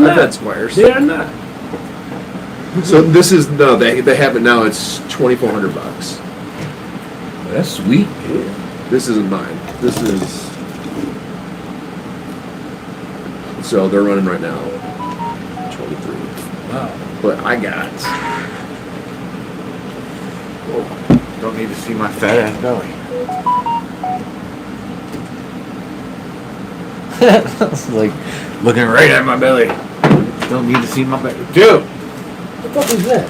not. I've had Squires. They are not. So this is no. They have it now. It's $2,400. Well, that's sweet. Yeah. This isn't mine. This is. So they're running right now. 23. Wow. But I got. Whoa. Don't need to see my fat ass belly. That's like looking right at my belly. Don't need to see my belly. Dude! What the fuck is that?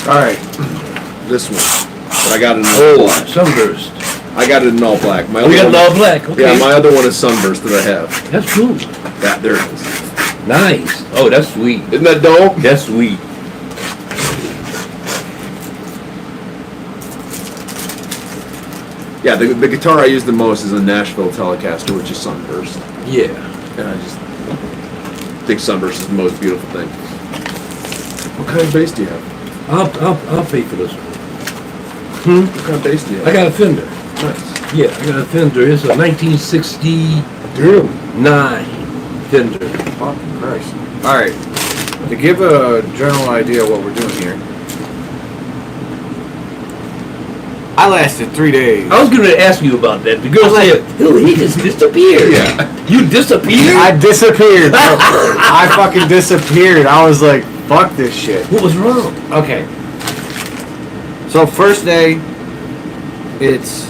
Alright. This one. But I got it in all black. Sunburst. I got it in all black. My We got one, all black. Okay. Yeah, my other one is Sunburst that I have. That's cool. That, there it is. Nice. Oh, that's sweet. Isn't that dope? That's sweet. Yeah, the guitar I use the most is a Nashville Telecaster, which is Sunburst. Yeah. And I just think Sunburst is the most beautiful thing. What kind of bass do you have? I'll pay for this one. What kind of bass do you have? I got a Fender. Nice. Yeah, I got a Fender. It's a 1969 Fender. Fucking Christ. Alright. To give a general idea of what we're doing here. I lasted 3 days. I was going to ask you about that. The girl said, "Oh, he just disappeared." Yeah. You disappeared? I disappeared. I fucking disappeared. I was like, fuck this shit. What was wrong? Okay. So first day, it's,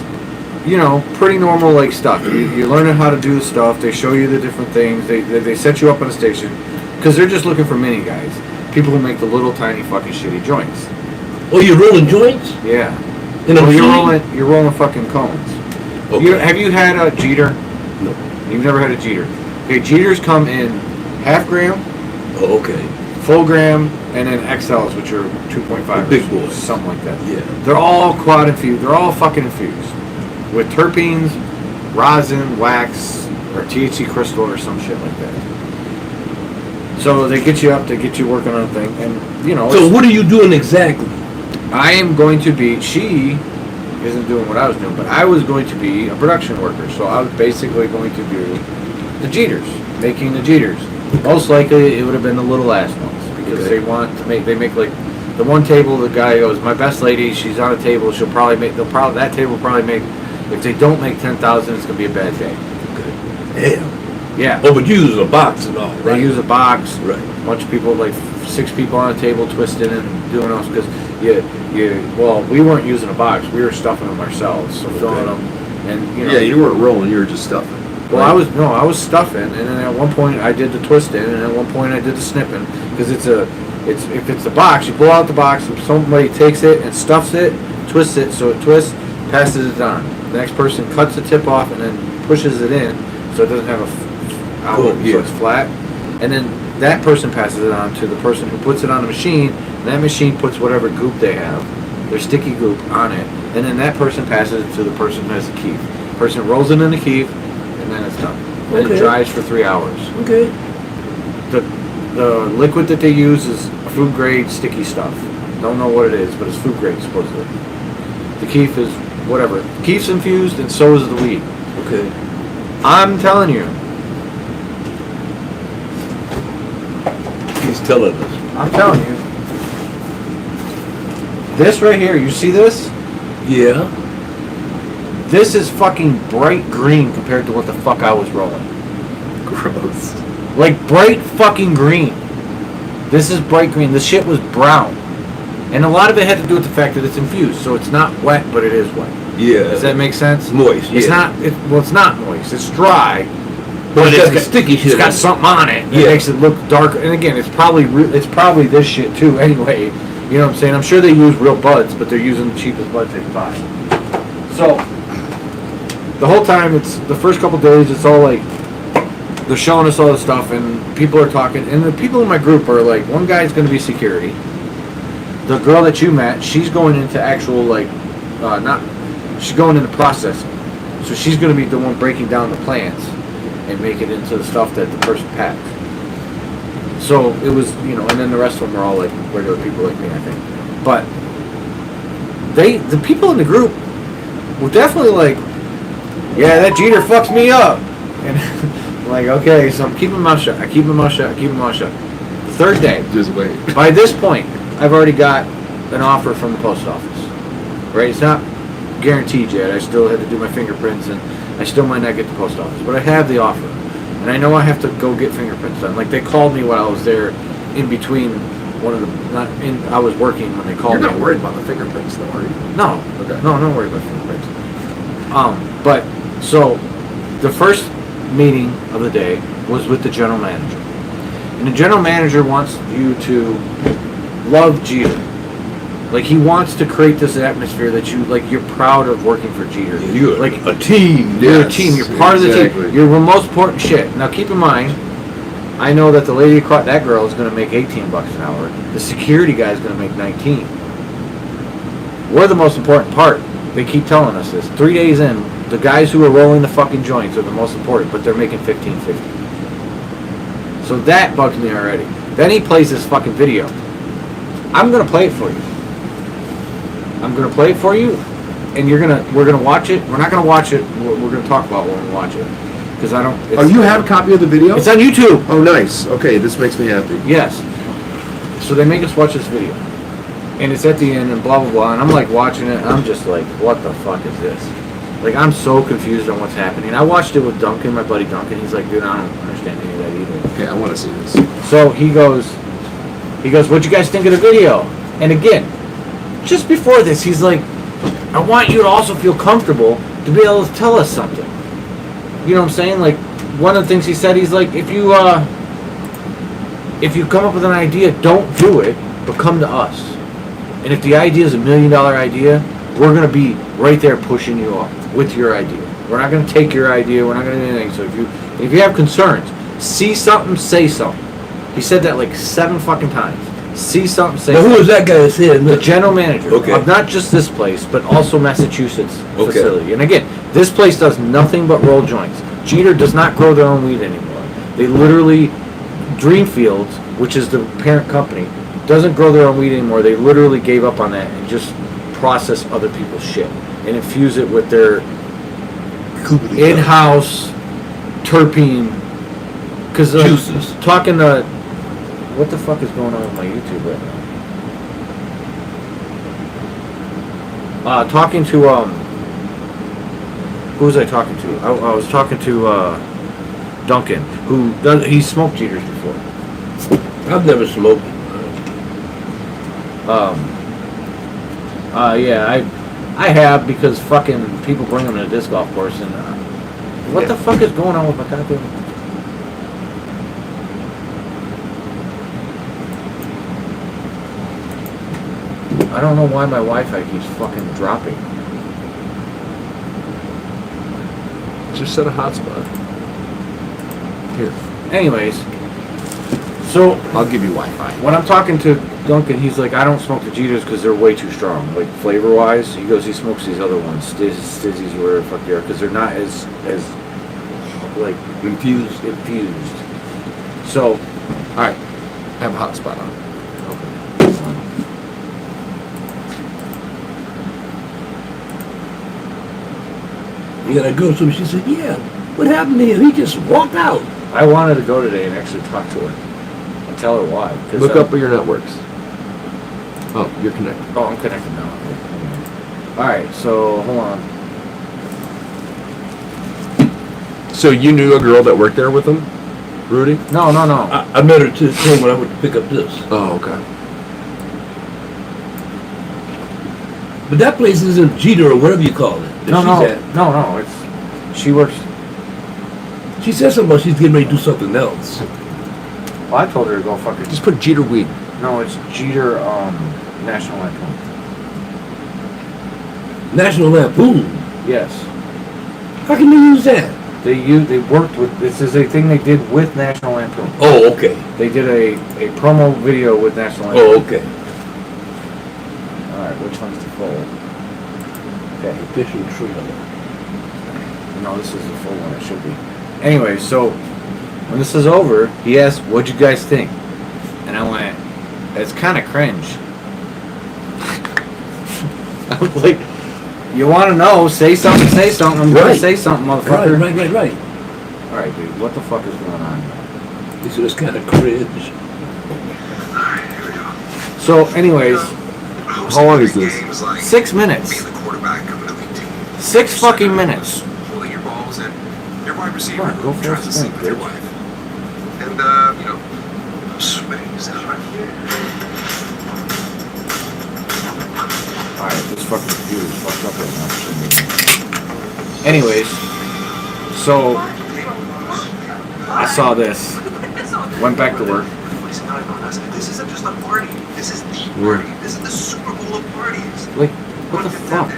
you know, pretty normal like stuff. You're learning how to do the stuff. They show you the different things. They set you up on a station because they're just looking for mini guys, people who make the little tiny fucking shitty joints. Oh, you're rolling joints? Yeah. In a Well, you're rolling fucking cones. Okay. Have you had a Jeter? No. You've never had a Jeter. Okay, Jeters come in half gram, Oh, okay. full gram, and then XLs, which are 2.5. The big boys. Something like that. Yeah. They're all quad infused. They're all fucking infused with terpenes, rosin, wax, or THC crystal, or some shit like that. So they get you up, they get you working on a thing, and you know. So what are you doing exactly? I am going to be. She isn't doing what I was doing, but I was going to be a production worker. So I was basically going to do the Jeters, making the Jeters. Most likely, it would have been the little ass ones because Okay. they want to make. They make like the one table. The guy goes, "My best lady. She's on a table. She'll probably make. That table will probably make. If they don't make 10,000, it's gonna be a bad day." Okay. Damn. Yeah. Oh, but you use a box and all, They right? use a box. Right. A bunch of people, like 6 people on a table, twisting and doing else because well, we weren't using a box. We were stuffing them ourselves, so filling them, and you know. Yeah, you weren't rolling. You were just stuffing. Well, I was stuffing, and then at one point I did the twisting, and at one point I did the snipping because if it's a box, you pull out the box, and somebody takes it and stuffs it, twists it, so it twists, passes it on. The next person cuts the tip off and then pushes it in, so it doesn't have outlet, so it's flat, and then that person passes it on to the person who puts it on the machine. And that machine puts whatever goop they have, their sticky goop, on it, and then that person passes it to the person who has the keef. The person rolls it in the keef, and then it's done. Then Okay. it dries for 3 hours. Okay. The liquid that they use is food grade sticky stuff. Don't know what it is, but it's food grade supposedly. The keef is whatever. Keef's infused, and so is the weed. Okay. I'm telling you. He's telling us. I'm telling you. This right here, you see this? Yeah. This is fucking bright green compared to what the fuck I was rolling. Gross. Like bright fucking green. This is bright green. This shit was brown. And a lot of it had to do with the fact that it's infused. So it's not wet, but it is wet. Yeah. Does that make sense? Moist, It's yeah. not, it's not moist. It's dry. But it's got got sticky shit It's got on it. something on it. Yeah. It makes it look darker. And again, it's probably this shit too anyway. You know what I'm saying? I'm sure they use real buds, but they're using the cheapest buds they can buy. So, the whole time, it's the first couple days, it's all like, they're showing us all the stuff, and people are talking, and the people in my group are like, one guy's going to be security. The girl that you met, she's going into actual, like, she's going into processing. So she's going to be the one breaking down the plants and make it into the stuff that the person packs. So it was, you know, and then the rest of them are all like regular people like me, I think. But the people in the group were definitely like, yeah, that Jeter fucks me up. And I'm like, okay, so I'm keeping my mouth shut. I keep my mouth shut. Third day. Just wait. By this point, I've already got an offer from the post office. Right? It's not guaranteed yet. I still had to do my fingerprints, and I still might not get the post office. But I have the offer. And I know I have to go get fingerprints done. Like, they called me while I was there in between one of the... I was working when they called me. You're not worried about the fingerprints, though, are you? No. Okay. No, I'm not worried about fingerprints. But, so, the first meeting of the day was with the general manager. And the general manager wants you to love Jeter. Like, he wants to create this atmosphere that you're proud of working for Jeter. You're like a team. You're a Yes, team. You're part of the exactly. team. You're the most important shit. Now, keep in mind, I know that the lady who caught that girl is going to make $18 an hour. The security guy is going to make 19. We're the most important part. They keep telling us this. 3 days in, the guys who are rolling the fucking joints are the most important, but they're making $15.50. So that bugs me already. Then he plays this fucking video. I'm gonna play it for you. I'm gonna play it for you, and we're gonna watch it. We're not gonna watch it. We're gonna talk about when we watch it, because I don't. Oh, you have a copy of the video? It's on YouTube. Oh, nice. Okay, this makes me happy. Yes. So they make us watch this video, and it's at the end, and blah blah blah. And I'm like watching it, and I'm just like, what the fuck is this? Like, I'm so confused on what's happening. I watched it with Duncan, my buddy Duncan. He's like, dude, I don't understand any of that either. Okay, I want to see this. So he goes, what'd you guys think of the video? And again, just before this, he's like, I want you to also feel comfortable to be able to tell us something. You know what I'm saying? Like, one of the things he said, he's like, if you come up with an idea, don't do it, but come to us. And if the idea is $1 million idea, we're going to be right there pushing you up with your idea. We're not going to take your idea. We're not going to do anything. So if you have concerns, see something, say something. He said that like 7 fucking times. See something, say Now, something. who was that guy that said The general manager Okay. of not just this place, but also Massachusetts Okay. facility. And again, this place does nothing but roll joints. Jeter does not grow their own weed anymore. They literally, Dreamfields, which is the parent company, doesn't grow their own weed anymore. They literally gave up on that and just process other people's shit and infuse it with their in-house terpene. Because Juices. talking to, what the fuck is going on with my YouTube right now? Talking to who was I talking to? I was talking to Duncan, he smoked Jeters before. I've never smoked. Yeah, I have, because fucking people bring them to a disc golf course, and what the fuck is going on with my goddamn? I don't know why my Wi-Fi keeps fucking dropping. Just set a hotspot. Here, Anyways, so I'll give you Wi-Fi. when I'm talking to Duncan, he's like, I don't smoke the Jeters because they're way too strong, like flavor-wise. He goes, he smokes these other ones, Stizzies, or whatever the fuck they are, because they're not as like infused. So, All right, have a hotspot on. You got a girl, so she said, yeah, what happened to him? He just walked out. I wanted to go today and actually talk to her and tell her why. 'cause, Look up your networks. Oh, you're connected. Oh, I'm connected now. All right, so hold on. So you knew a girl that worked there with him, Rudy? No. I met her to the thing when I went to pick up this. Oh, okay. But that place isn't Jeter or whatever you call it. that No. she's at. No. She works. She said something about she's getting ready to do something else. Well, I told her to go fuck it. Just put Jeter weed. No, it's Jeter National Lampoon. National Lampoon. Yes. How can they use that? They worked with, this is a thing they did with National Lampoon. Oh, okay. They did a promo video with National Lampoon. Oh, okay. Alright, which one's the full? Okay. Official trailer. No, this is the full one, it should be. Anyway, so when this is over, he asked, what'd you guys think? And I went, it's kind of cringe. I was like, you want to know, say something, I'm going to say something, motherfucker. Right. Alright, dude, what the fuck is going on? He said it's kind of cringe. So, anyways, How long is this? 6 minutes. 6 fucking minutes. Pulling your balls and your wide receiver Come on, go tries for to it, sleep with your bitch. wife. And, sweating is hot. Alright, this fucking computer is fucked up right now for some reason. Anyways, so I saw this. Went back to work. This isn't just a party. This is the party. This is the Super Bowl of parties. Like, what the fuck?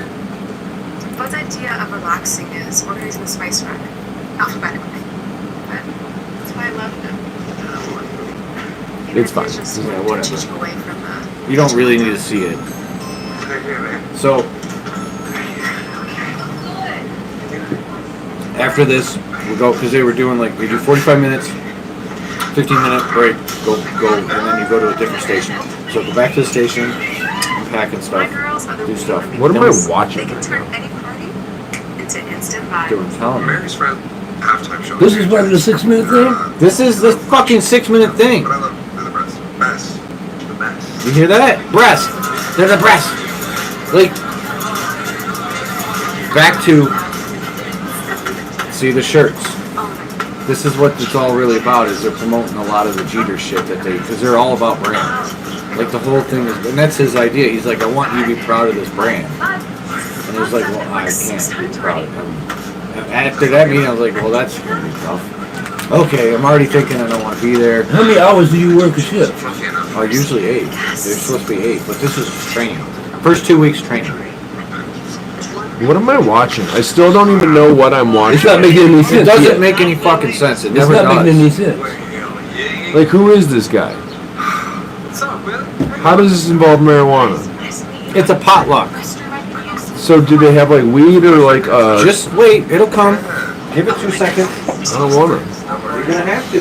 Bud's idea of relaxing is organizing the spice rack alphabetically. But that's why I love them. It's fine. Just Yeah, to whatever. teach him away from You don't really need to see it. So, after this, we go, because they were doing like, we do 45 minutes, 15-minute break, go, and then you go to a different station. So go back to the station, unpack and stuff, my girls are the do stuff. What am I They watching can right turn now? any party into instant vibe. Dude, I'm telling you. Mary's friend, halftime show. This is part of the 6-minute thing? This is the fucking 6-minute thing. But I love the best. Best. The best. You hear that? Breast. They're the breast. Like, back to, see the shirts. This is what it's all really about, is they're promoting a lot of the Jeter shit that they, because they're all about brands. Like the whole thing is, and that's his idea. He's like, I want you to be proud of this brand. And he was like, well, I can't be proud of him. After that meeting, I was like, well, that's going to be tough. Okay, I'm already thinking I don't want to be there. How many hours do you work a shift? Oh, usually 8. They're supposed to be 8, but this is training. First 2 weeks training. What am I watching? I still don't even know what I'm watching. It's not making any It sense. doesn't yet. make any fucking sense. It It's never not making any does. sense. Like, who is this guy? What's up, man? How does this involve marijuana? It's a potluck. So do they have like weed or like Just wait, it'll come. Give it 2 seconds. I don't want it. You're gonna have to.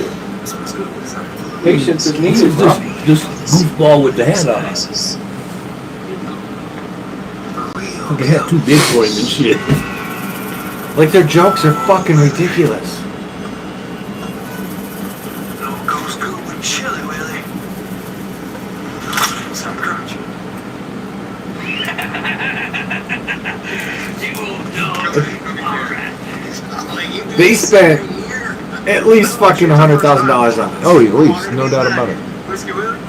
Patience is This needed, is bro. this goofball with the hat on. The hat too big for him and shit. Like their jokes are fucking ridiculous. No ghost good with chili, Willie. Some crunch. They spent at least fucking $100,000 on this. Oh, at least, no doubt about it. Whiskey Willie,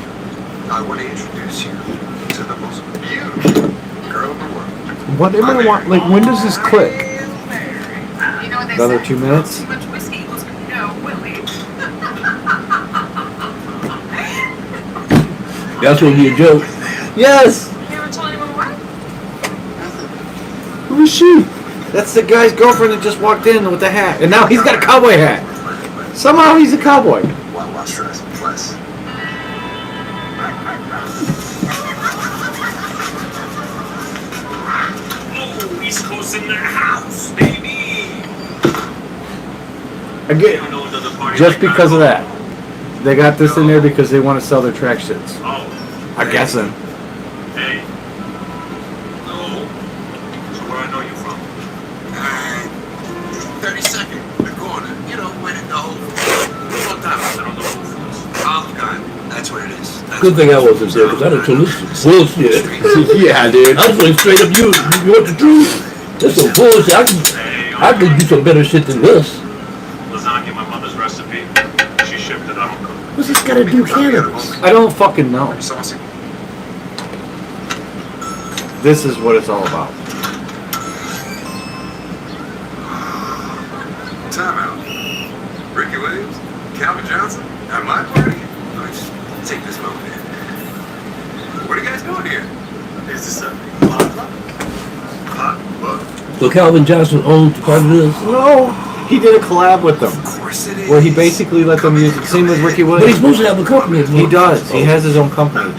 I want to introduce you to the most beautiful girl in the world. What am I want? Like, when does this click? You know what they Another say? 2 minutes. Too much whiskey equals no Willie. That's gonna be a joke. Yes! You ever told anyone what? Who is she? That's the guy's girlfriend that just walked in with the hat. And now he's got a cowboy hat. Somehow he's a cowboy. Wow, stress, plus. Oh, East Coast in the house, baby. Again, You know another party just like because of that. that. They got this in there because they want to sell their track shits. Oh, I'm guessing. hey. No. So where I know you from? 32nd, the corner. You know, when it goes. What time is it on the roof? Olive Garden. That's what it is. That's Good what thing it I is. wasn't there, because I'd have told this bullshit. Yeah, dude. I was going straight up you want the truth? This some bullshit. I could do some better shit than this. Lasagna, my mother's recipe. She shipped it. I don't cook. What's this got to do cannabis? I don't fucking know. Saucy. This is what it's all about. Time out. Ricky Williams, Calvin Johnson, at my party. Let's take this moment in. What are you guys doing here? Is this a pot club? So Calvin Johnson owns part of this? No, he did a collab with them. Of course it is. Where he basically let them use it. Same with Ricky But he's Williams. supposed to have a company. as well. He does. He has his own company.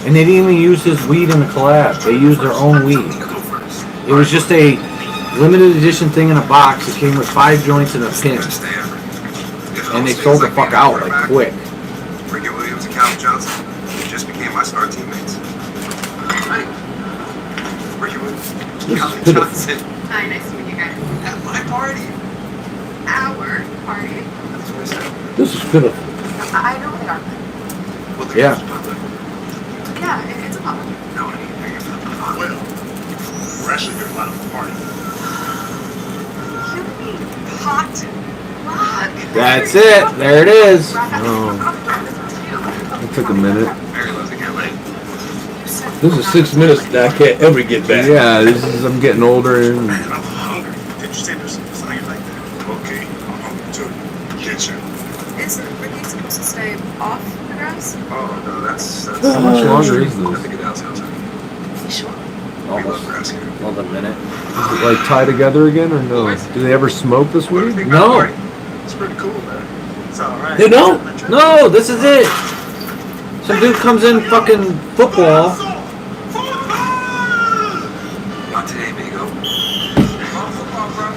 And they didn't even use his weed in the collab. They used their own weed. You go first. It was just a limited edition thing in a box. It came with 5 joints and a pin. Just stay ever. And they sold the fuck out like quick. Ricky Williams and Calvin Johnson just became my star teammates. Hey, Ricky Williams, This Calvin is pitiful. Johnson Hi, nice to meet you guys. at my party. Our party. That's what I said. This is pitiful. I know they are. Well, Yeah. Yeah, We're actually here to line up a party. You mean hot rock? That's it. There it is. It took a minute. Mary loves to get late. This is 6 minutes that I can't ever get back. Yeah, I'm getting older and Man, I'm hungry. Did you say there's something like that? Okay, I'm hungry too. Get you. Isn't Ricky supposed to stay off the grass? Oh, no, that's how much longer is I this? think it does, sounds like. Is he sure? We love Almost. grass here. Another minute. Is it like tie together again or no? Do they ever smoke this What do you weed? think about No. the party? It's pretty cool, man. It's alright. They don't? No, this is it. Some dude comes in fucking football. Not today, amigo. Football, bro.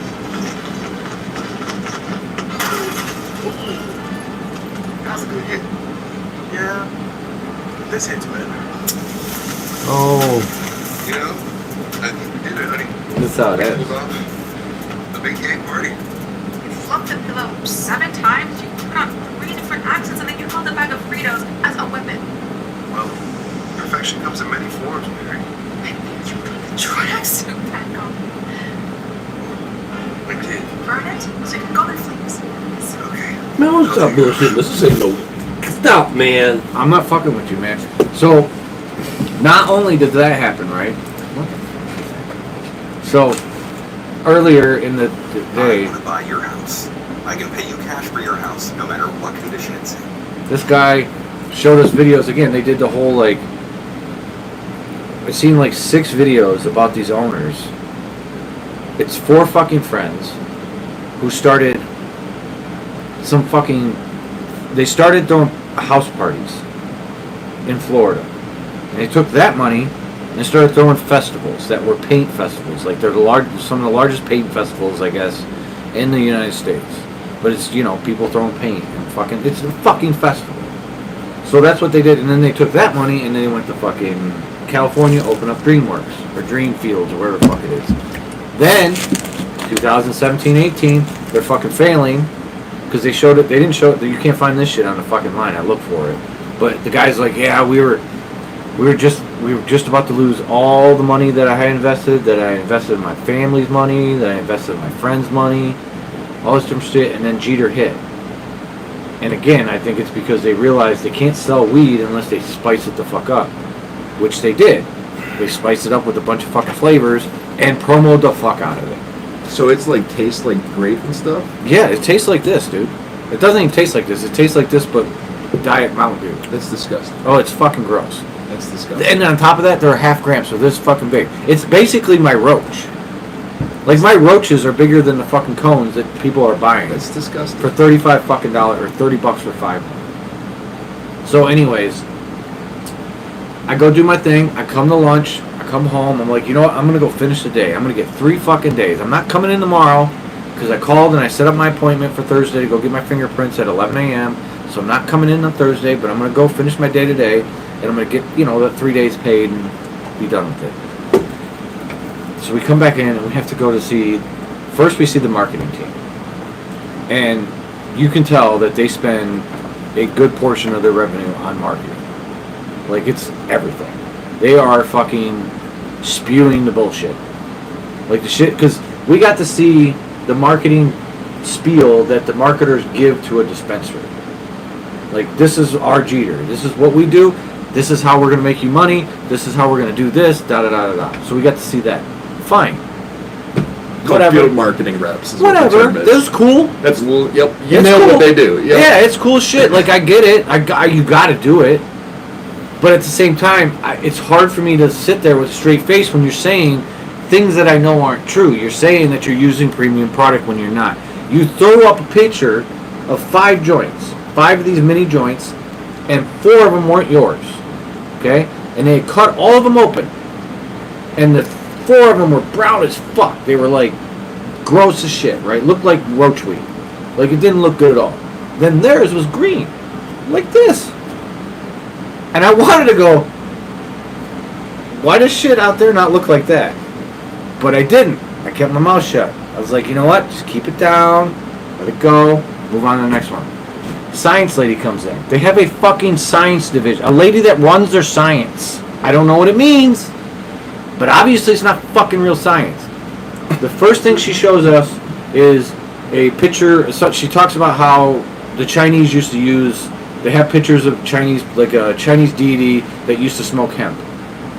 That was a good hit. Yeah. This hit's better. Oh, You know, I think we did it, honey. That's how it is. Pulled off a big game party. You flubbed the pillow 7 times, you put on 3 different accents, and then you held a bag of Fritos as a weapon. Well, perfection comes in many forms, Mary. I think you put the tracksuit back on. We did. Burn it so you can go in flames. Okay. Man, don't stop bullshit. This ain't no. Stop, man. I'm not fucking with you, man. So, not only did that happen, right? So, earlier in the I day, want to buy your house. I can pay you cash for your house, no matter what condition it's in. this guy showed us videos again. They did the whole like. I've seen like 6 videos about these owners. It's 4 fucking friends who started some fucking. They started throwing house parties in Florida. And they took that money and they started throwing festivals that were paint festivals. Like they're some of the largest paint festivals, I guess, in the United States. But it's, you know, people throwing paint and fucking, it's a fucking festival. So that's what they did. And then they took that money and then they went to fucking California, open up DreamWorks or Dreamfields or wherever the fuck it is. Then 2017-18, they're fucking failing because they showed it. They didn't show it. You can't find this shit on the fucking line. I looked for it, but the guy's like, yeah, we were just about to lose all the money that I had invested. That I invested in my family's money. That I invested in my friends' money. All this different shit, and then Jeter hit. And again, I think it's because they realized they can't sell weed unless they spice it the fuck up, which they did. They spiced it up with a bunch of fucking flavors and promoted the fuck out of it. so it's like tastes like grape and stuff. Yeah, it tastes like this, dude. It doesn't even taste like this. It tastes like this, but Diet Mountain Dew. That's disgusting. Oh, it's fucking gross. That's disgusting. And on top of that, they're a half gram, so this is fucking big. It's basically my roach. Like my roaches are bigger than the fucking cones that people are buying That's disgusting. for $35 fucking dollars or $30 for 5. So, anyways, I go do my thing. I come to lunch. I come home. I'm like, you know what? I'm gonna go finish the day. I'm gonna get 3 fucking days. I'm not coming in tomorrow because I called and I set up my appointment for Thursday to go get my fingerprints at 11 a.m. So I'm not coming in on Thursday, but I'm gonna go finish my day today, and I'm gonna get, you know, the 3 days paid and be done with it. So we come back in and we have to go to see. First, we see the marketing team, and you can tell that they spend a good portion of their revenue on marketing. Like it's everything. They are fucking spewing the bullshit. Like the shit, because we got to see the marketing spiel that the marketers give to a dispensary. Like, this is our Jeter. This is what we do. This is how we're going to make you money. This is how we're going to do this. Da da da da da. So we got to see that. Fine. Whatever. Field marketing reps. Is what the Whatever. term is. This is cool. That's yep. You It's know cool. what they do. Yep. Yeah, it's cool shit. Like, I get it. You got to do it. But at the same time, it's hard for me to sit there with a straight face when you're saying things that I know aren't true. You're saying that you're using premium product when you're not. You throw up a picture of 5 joints, 5 of these mini joints, and 4 of them weren't yours. Okay? And they cut all of them open. And the 4 of them were brown as fuck. They were like gross as shit, right? Looked like roach weed. Like it didn't look good at all. Then theirs was green. Like this. And I wanted to go, why does shit out there not look like that? But I didn't. I kept my mouth shut. I was like, you know what? Just keep it down. Let it go. Move on to the next one. Science lady comes in. They have a fucking science division. A lady that runs their science. I don't know what it means. But obviously it's not fucking real science. The first thing she shows us is a picture. She talks about how the Chinese used to use. They have pictures of Chinese, like a Chinese deity that used to smoke hemp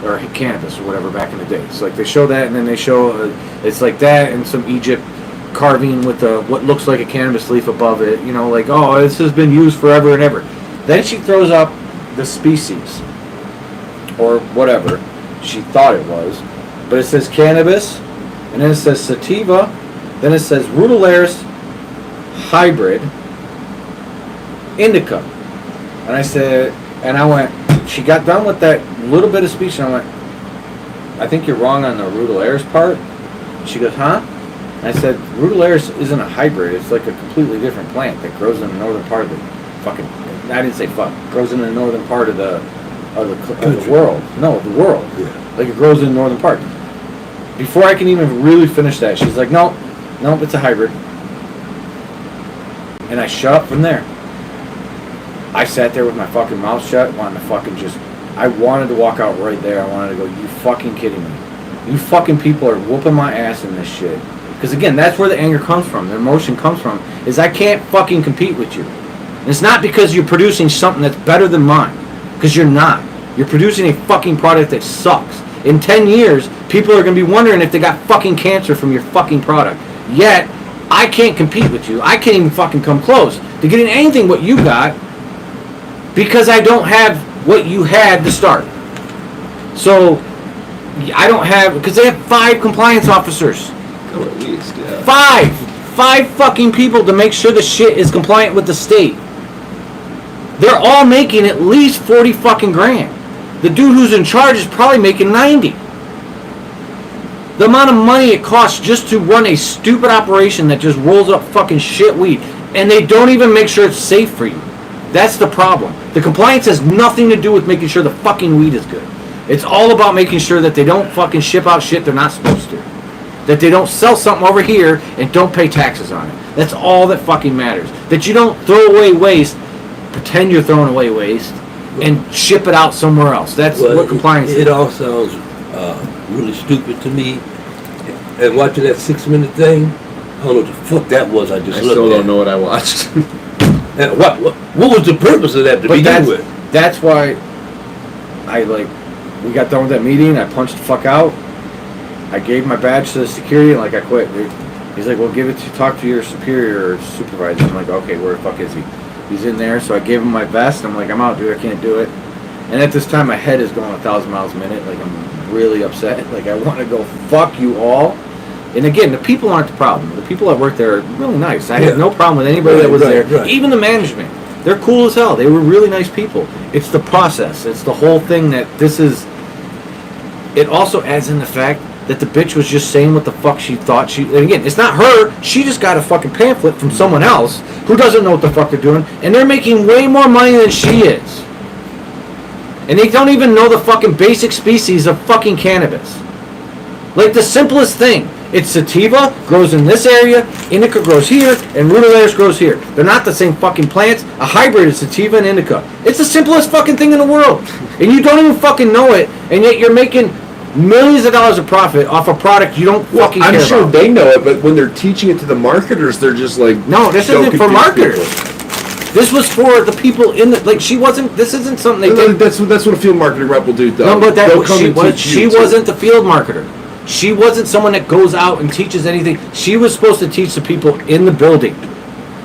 or cannabis or whatever back in the day. So like they show that, and then they show it's like that and some Egypt carving with what looks like a cannabis leaf above it. You know, like, oh, this has been used forever and ever. Then she throws up the species or whatever she thought it was, but it says cannabis, and then it says sativa, then it says rudularis hybrid indica. And I said, and I went, she got done with that little bit of speech, and I went, I think you're wrong on the rudularis part. She goes, huh? And I said, rudularis isn't a hybrid, it's like a completely different plant that grows in the northern part of the fucking, I didn't say fuck, grows in the northern part of the world. No, the world. Yeah. Like it grows in the northern part. Before I can even really finish that, she's like, no, it's a hybrid. And I shut up from there. I sat there with my fucking mouth shut, wanting to fucking I wanted to walk out right there. I wanted to go, you fucking kidding me? You fucking people are whooping my ass in this shit. Because again, that's where the anger comes from, the emotion comes from, is I can't fucking compete with you. And it's not because you're producing something that's better than mine. Because you're not. You're producing a fucking product that sucks. In 10 years, people are going to be wondering if they got fucking cancer from your fucking product. Yet, I can't compete with you. I can't even fucking come close to getting anything what you got because I don't have what you had to start. So, I don't have, because they have 5 compliance officers. Oh, at least, yeah. 5 fucking people to make sure the shit is compliant with the state. They're all making at least 40 fucking grand. The dude who's in charge is probably making 90. The amount of money it costs just to run a stupid operation that just rolls up fucking shit weed, and they don't even make sure it's safe for you. That's the problem. The compliance has nothing to do with making sure the fucking weed is good. It's all about making sure that they don't fucking ship out shit they're not supposed to. That they don't sell something over here and don't pay taxes on it. That's all that fucking matters. That you don't throw away waste, pretend you're throwing away waste, and ship it out somewhere else. That's what compliance is. It all sounds really stupid to me. And watching that 6-minute thing, I don't know what the fuck that was. I just I looked still at. don't know what I watched. And what was the purpose of that to begin with? That's why we got done with that meeting. I punched the fuck out. I gave my badge to the security and I quit, dude. He's like, well, talk to your superior or supervisor. I'm like, okay, where the fuck is he? He's in there, so I gave him my vest. I'm like, I'm out, dude. I can't do it. And at this time, my head is going 1,000 miles a minute. Like, I'm really upset. Like, I want to go, fuck you all. And again, the people aren't the problem. The people that work there are really nice. I had no problem with anybody that was there. Right. Even the management. They're cool as hell. They were really nice people. It's the process. It's the whole thing that this is. It also adds in the fact that the bitch was just saying what the fuck she thought she. And again, it's not her. She just got a fucking pamphlet from someone else who doesn't know what the fuck they're doing, and they're making way more money than she is. And they don't even know the fucking basic species of fucking cannabis. Like the simplest thing. It's sativa, grows in this area, indica grows here, and rudularis grows here. They're not the same fucking plants. A hybrid is sativa and indica. It's the simplest fucking thing in the world. And you don't even fucking know it, and yet you're making millions of dollars of profit off a product you don't fucking care I'm sure about. they know it, but when they're teaching it to the marketers, they're just like, No, this don't isn't for confuse marketers. people. This was for the people in the, like, she wasn't, this isn't something they did. That's what a field marketing rep will do, though. No, but They'll come and teach she you, too. wasn't the field marketer. She wasn't someone that goes out and teaches anything. She was supposed to teach the people in the building.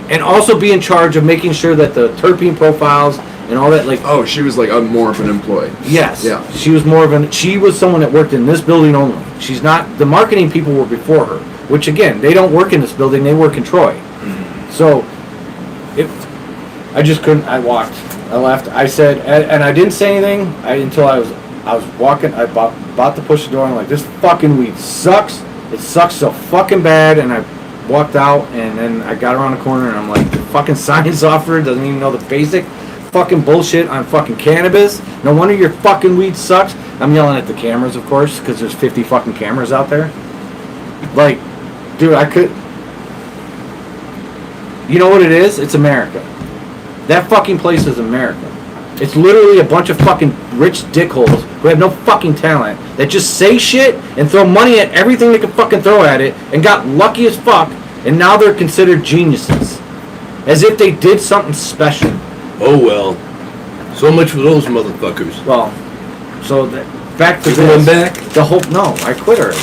And also be in charge of making sure that the terpene profiles and all that, like... Oh, she was like more of an employee. Yes. Yeah. She was more of an... She was someone that worked in this building only. She's not... The marketing people were before her. Which, again, they don't work in this building. They work in Troy. Mm-hmm. So, I just couldn't... I walked. I left. I said... And I didn't say anything until I was walking... I about to push the door, and I'm like, this fucking weed sucks. It sucks so fucking bad. And I walked out, and then I got around the corner, and I'm like, the fucking science officer doesn't even know the basic fucking bullshit on fucking cannabis. No wonder your fucking weed sucks. I'm yelling at the cameras, of course, because there's 50 fucking cameras out there. Like, dude, I could... You know what it is? It's America. That fucking place is America. It's literally a bunch of fucking rich dickholes who have no fucking talent that just say shit and throw money at everything they can fucking throw at it and got lucky as fuck, and now they're considered geniuses. As if they did something special. Oh well. So much for those motherfuckers. Well, so back to You this. going back? The whole no, I quit already.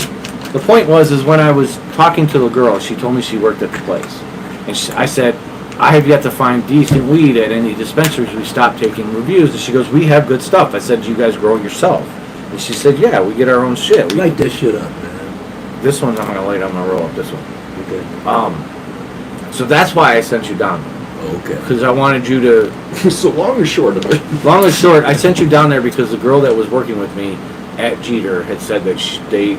The point was when I was talking to the girl, she told me she worked at the place, and I said, I have yet to find decent weed at any dispensaries. We stopped taking reviews, and she goes, we have good stuff. I said, do you guys grow it yourself? And she said, yeah, we get our own shit. Light that shit up, man. This one's I'm gonna light. I'm gonna roll up this one. Okay. So that's why I sent you down, Okay. because I wanted you to. So long or short of it. Long and short, I sent you down there because the girl that was working with me at Jeter had said that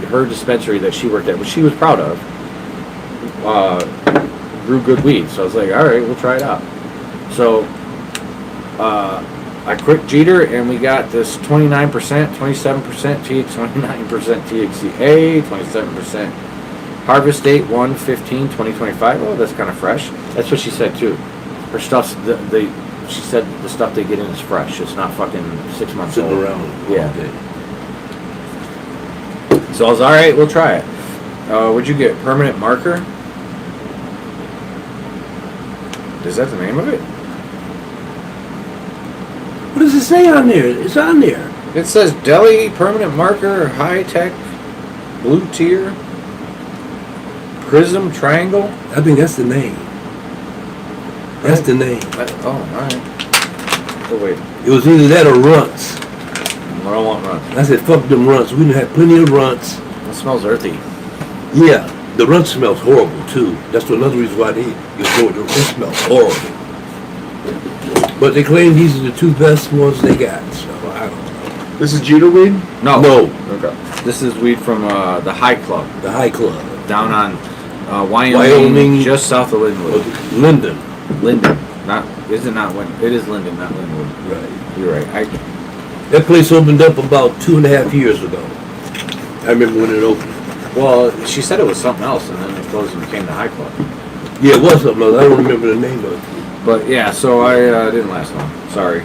her dispensary that she worked at, which she was proud of, grew good weed. So I was like, all right, we'll try it out. So I quit Jeter, and we got this 29%, 27% THC, 29% THCA, 27% harvest date 1/15/2025. Oh, that's kind of fresh. That's what she said too. Her stuff's she said the stuff they get in is fresh. It's not fucking 6 months Sitting old. around. Yeah. Okay. So I was all right. We'll try it. What'd you get? Permanent marker? Is that the name of it? What does it say on there? It's on there. It says Deli permanent marker, high tech, blue tier, prism triangle. I think that's the name. That's the name. Oh, all right. Oh wait, It was either that or runts. I don't want run. I said, fuck them runts. We done had plenty of runts. It smells earthy. Yeah, the runt smells horrible too. That's another reason why they ignore it. It smells horrible. But they claim these are the two best ones they got. So I don't know. This is Jeter weed? No, No, Okay. This is weed from the High Club the High Club. down on Wyoming, Wyoming. just south of Linwood. Linden. Linden, not is it not Win? It is Linden, not Linwood. Right. You're right. That place opened up about 2.5 years ago. I remember when it opened. Well, she said it was something else, and then it closed and became the High Club. Yeah, it was something else. I don't remember the name of it. But yeah, so I didn't last long. Sorry.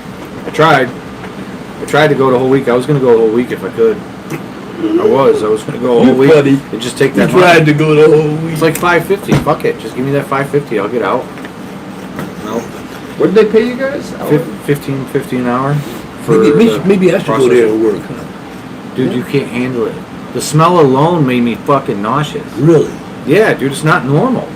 I tried. I tried to go the whole week. I was going to go the whole week if I could. I was going to go a whole You week buddy. and just take You that tried money. to go the whole week. It's like $5.50. Fuck it. Just give me that $5.50. I'll get out. No. What did they pay you guys? $15.50 an hour. For Maybe I should go there and work. Huh? Dude, you can't handle it. The smell alone made me fucking nauseous. Really? Yeah, dude, it's not normal.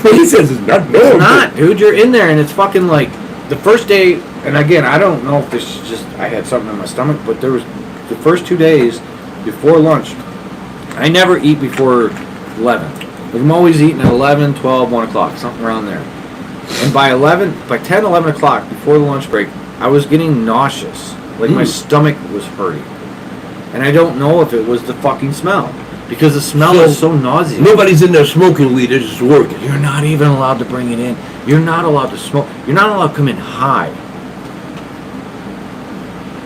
He says it's not normal. It's not, dude. You're in there and it's fucking like the first day. And again, I don't know if this is just I had something in my stomach, but there was the first 2 days before lunch. I never eat before 11. Like, I'm always eating at 11, 12, 1 o'clock, something around there. And by 10, 11 o'clock before the lunch break, I was getting nauseous. Like my stomach was hurting. And I don't know if it was the fucking smell. Because the smell is so nauseous. Nobody's in there smoking weed, they're just working. You're not even allowed to bring it in. You're not allowed to smoke. You're not allowed to come in high.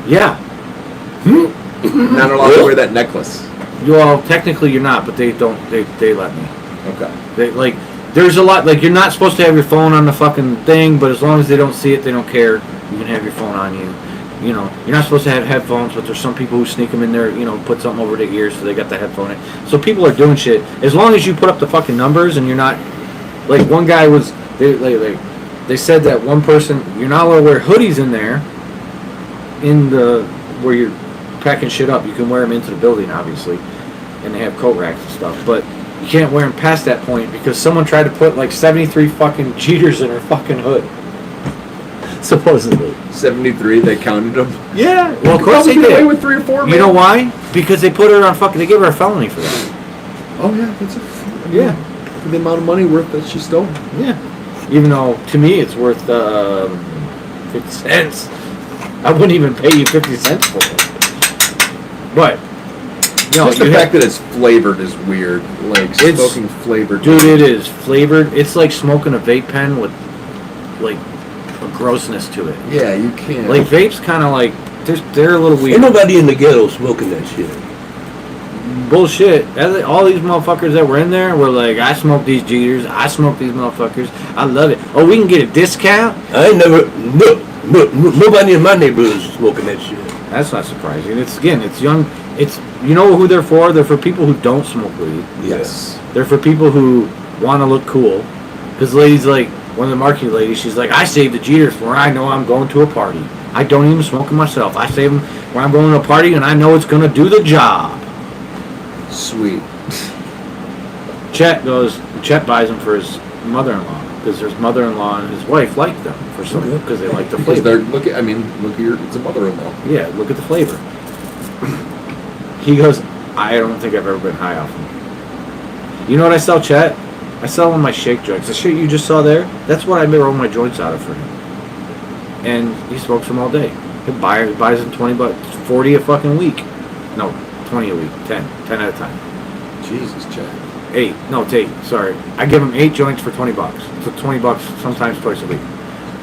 Yeah. Not allowed to wear that necklace. Well, technically you're not, but they don't. They let me. Okay. They like. There's a lot. Like, you're not supposed to have your phone on the fucking thing, but as long as they don't see it, they don't care. You can have your phone on you. You know, you're not supposed to have headphones, but there's some people who sneak them in there, you know, put something over their ears so they got the headphone in. So people are doing shit. As long as you put up the fucking numbers and you're not, like, one guy was, they said that one person, you're not allowed to wear hoodies in there, where you're packing shit up. You can wear them into the building, obviously, and they have coat racks and stuff, but you can't wear them past that point because someone tried to put, like, 73 fucking Jeters in her fucking hood. Supposedly. 73, they counted them. Yeah, well, of course they get away did. with 3 or 4, man. You know why? Because they put her on fucking. They gave her a felony for that. Oh, yeah, that's Yeah. for the amount of money worth that she stole. Yeah. Even though to me it's worth 50 cents. I wouldn't even pay you 50 cents for it. But you know, Just the fact that it's flavored is weird. Like It's- smoking flavored. dude, it is flavored. It's like smoking a vape pen with like a grossness to it. Yeah, you can't. Like vapes, kind of like they're a little weird. Ain't nobody in the ghetto smoking that shit. Bullshit. All these motherfuckers that were in there were like, I smoke these Jeters, I smoke these motherfuckers, I love it. Oh, we can get a discount? I ain't never, look, Nobody in my neighborhood is smoking that shit. That's not surprising. It's young. It's you know who they're for? They're for people who don't smoke weed. Yes. They're for people who want to look cool. Because the lady's like, one of the marketing ladies, she's like, I save the Jeters for when I know I'm going to a party. I don't even smoke them myself. I save them when I'm going to a party and I know it's going to do the job. Sweet. Chet buys them for his mother-in-law. Because his mother-in-law and his wife like them for some because they like the Because flavor. look at your, it's a mother-in-law. Yeah, look at the flavor. He goes, I don't think I've ever been high off them. You know what I sell, Chet? I sell them my shake joints. The shit you just saw there, that's what I roll my joints out of for him. And he smokes them all day. He buys them $20, 40 a fucking week. No, 20 a week, 10 at a time. Jesus, Chad. 8, no, it's 8, sorry. I give him 8 joints for $20. So $20 sometimes twice a week.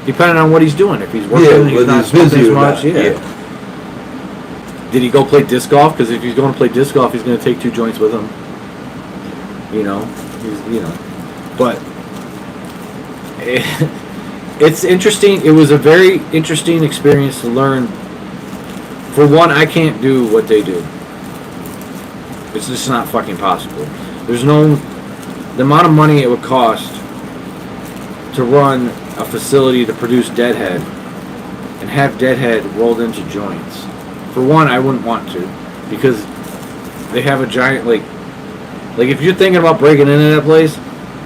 Depending on what he's doing. If he's working, he's not smoking as much. Yeah. Did he go play disc golf? Because if he's going to play disc golf, he's going to take 2 joints with him. You know, but it's interesting. It was a very interesting experience to learn. For one, I can't do what they do. It's just not fucking possible. There's no, the amount of money it would cost to run a facility to produce Deadhead and have Deadhead rolled into joints. For one, I wouldn't want to, because they have a giant, like if you're thinking about breaking into that place,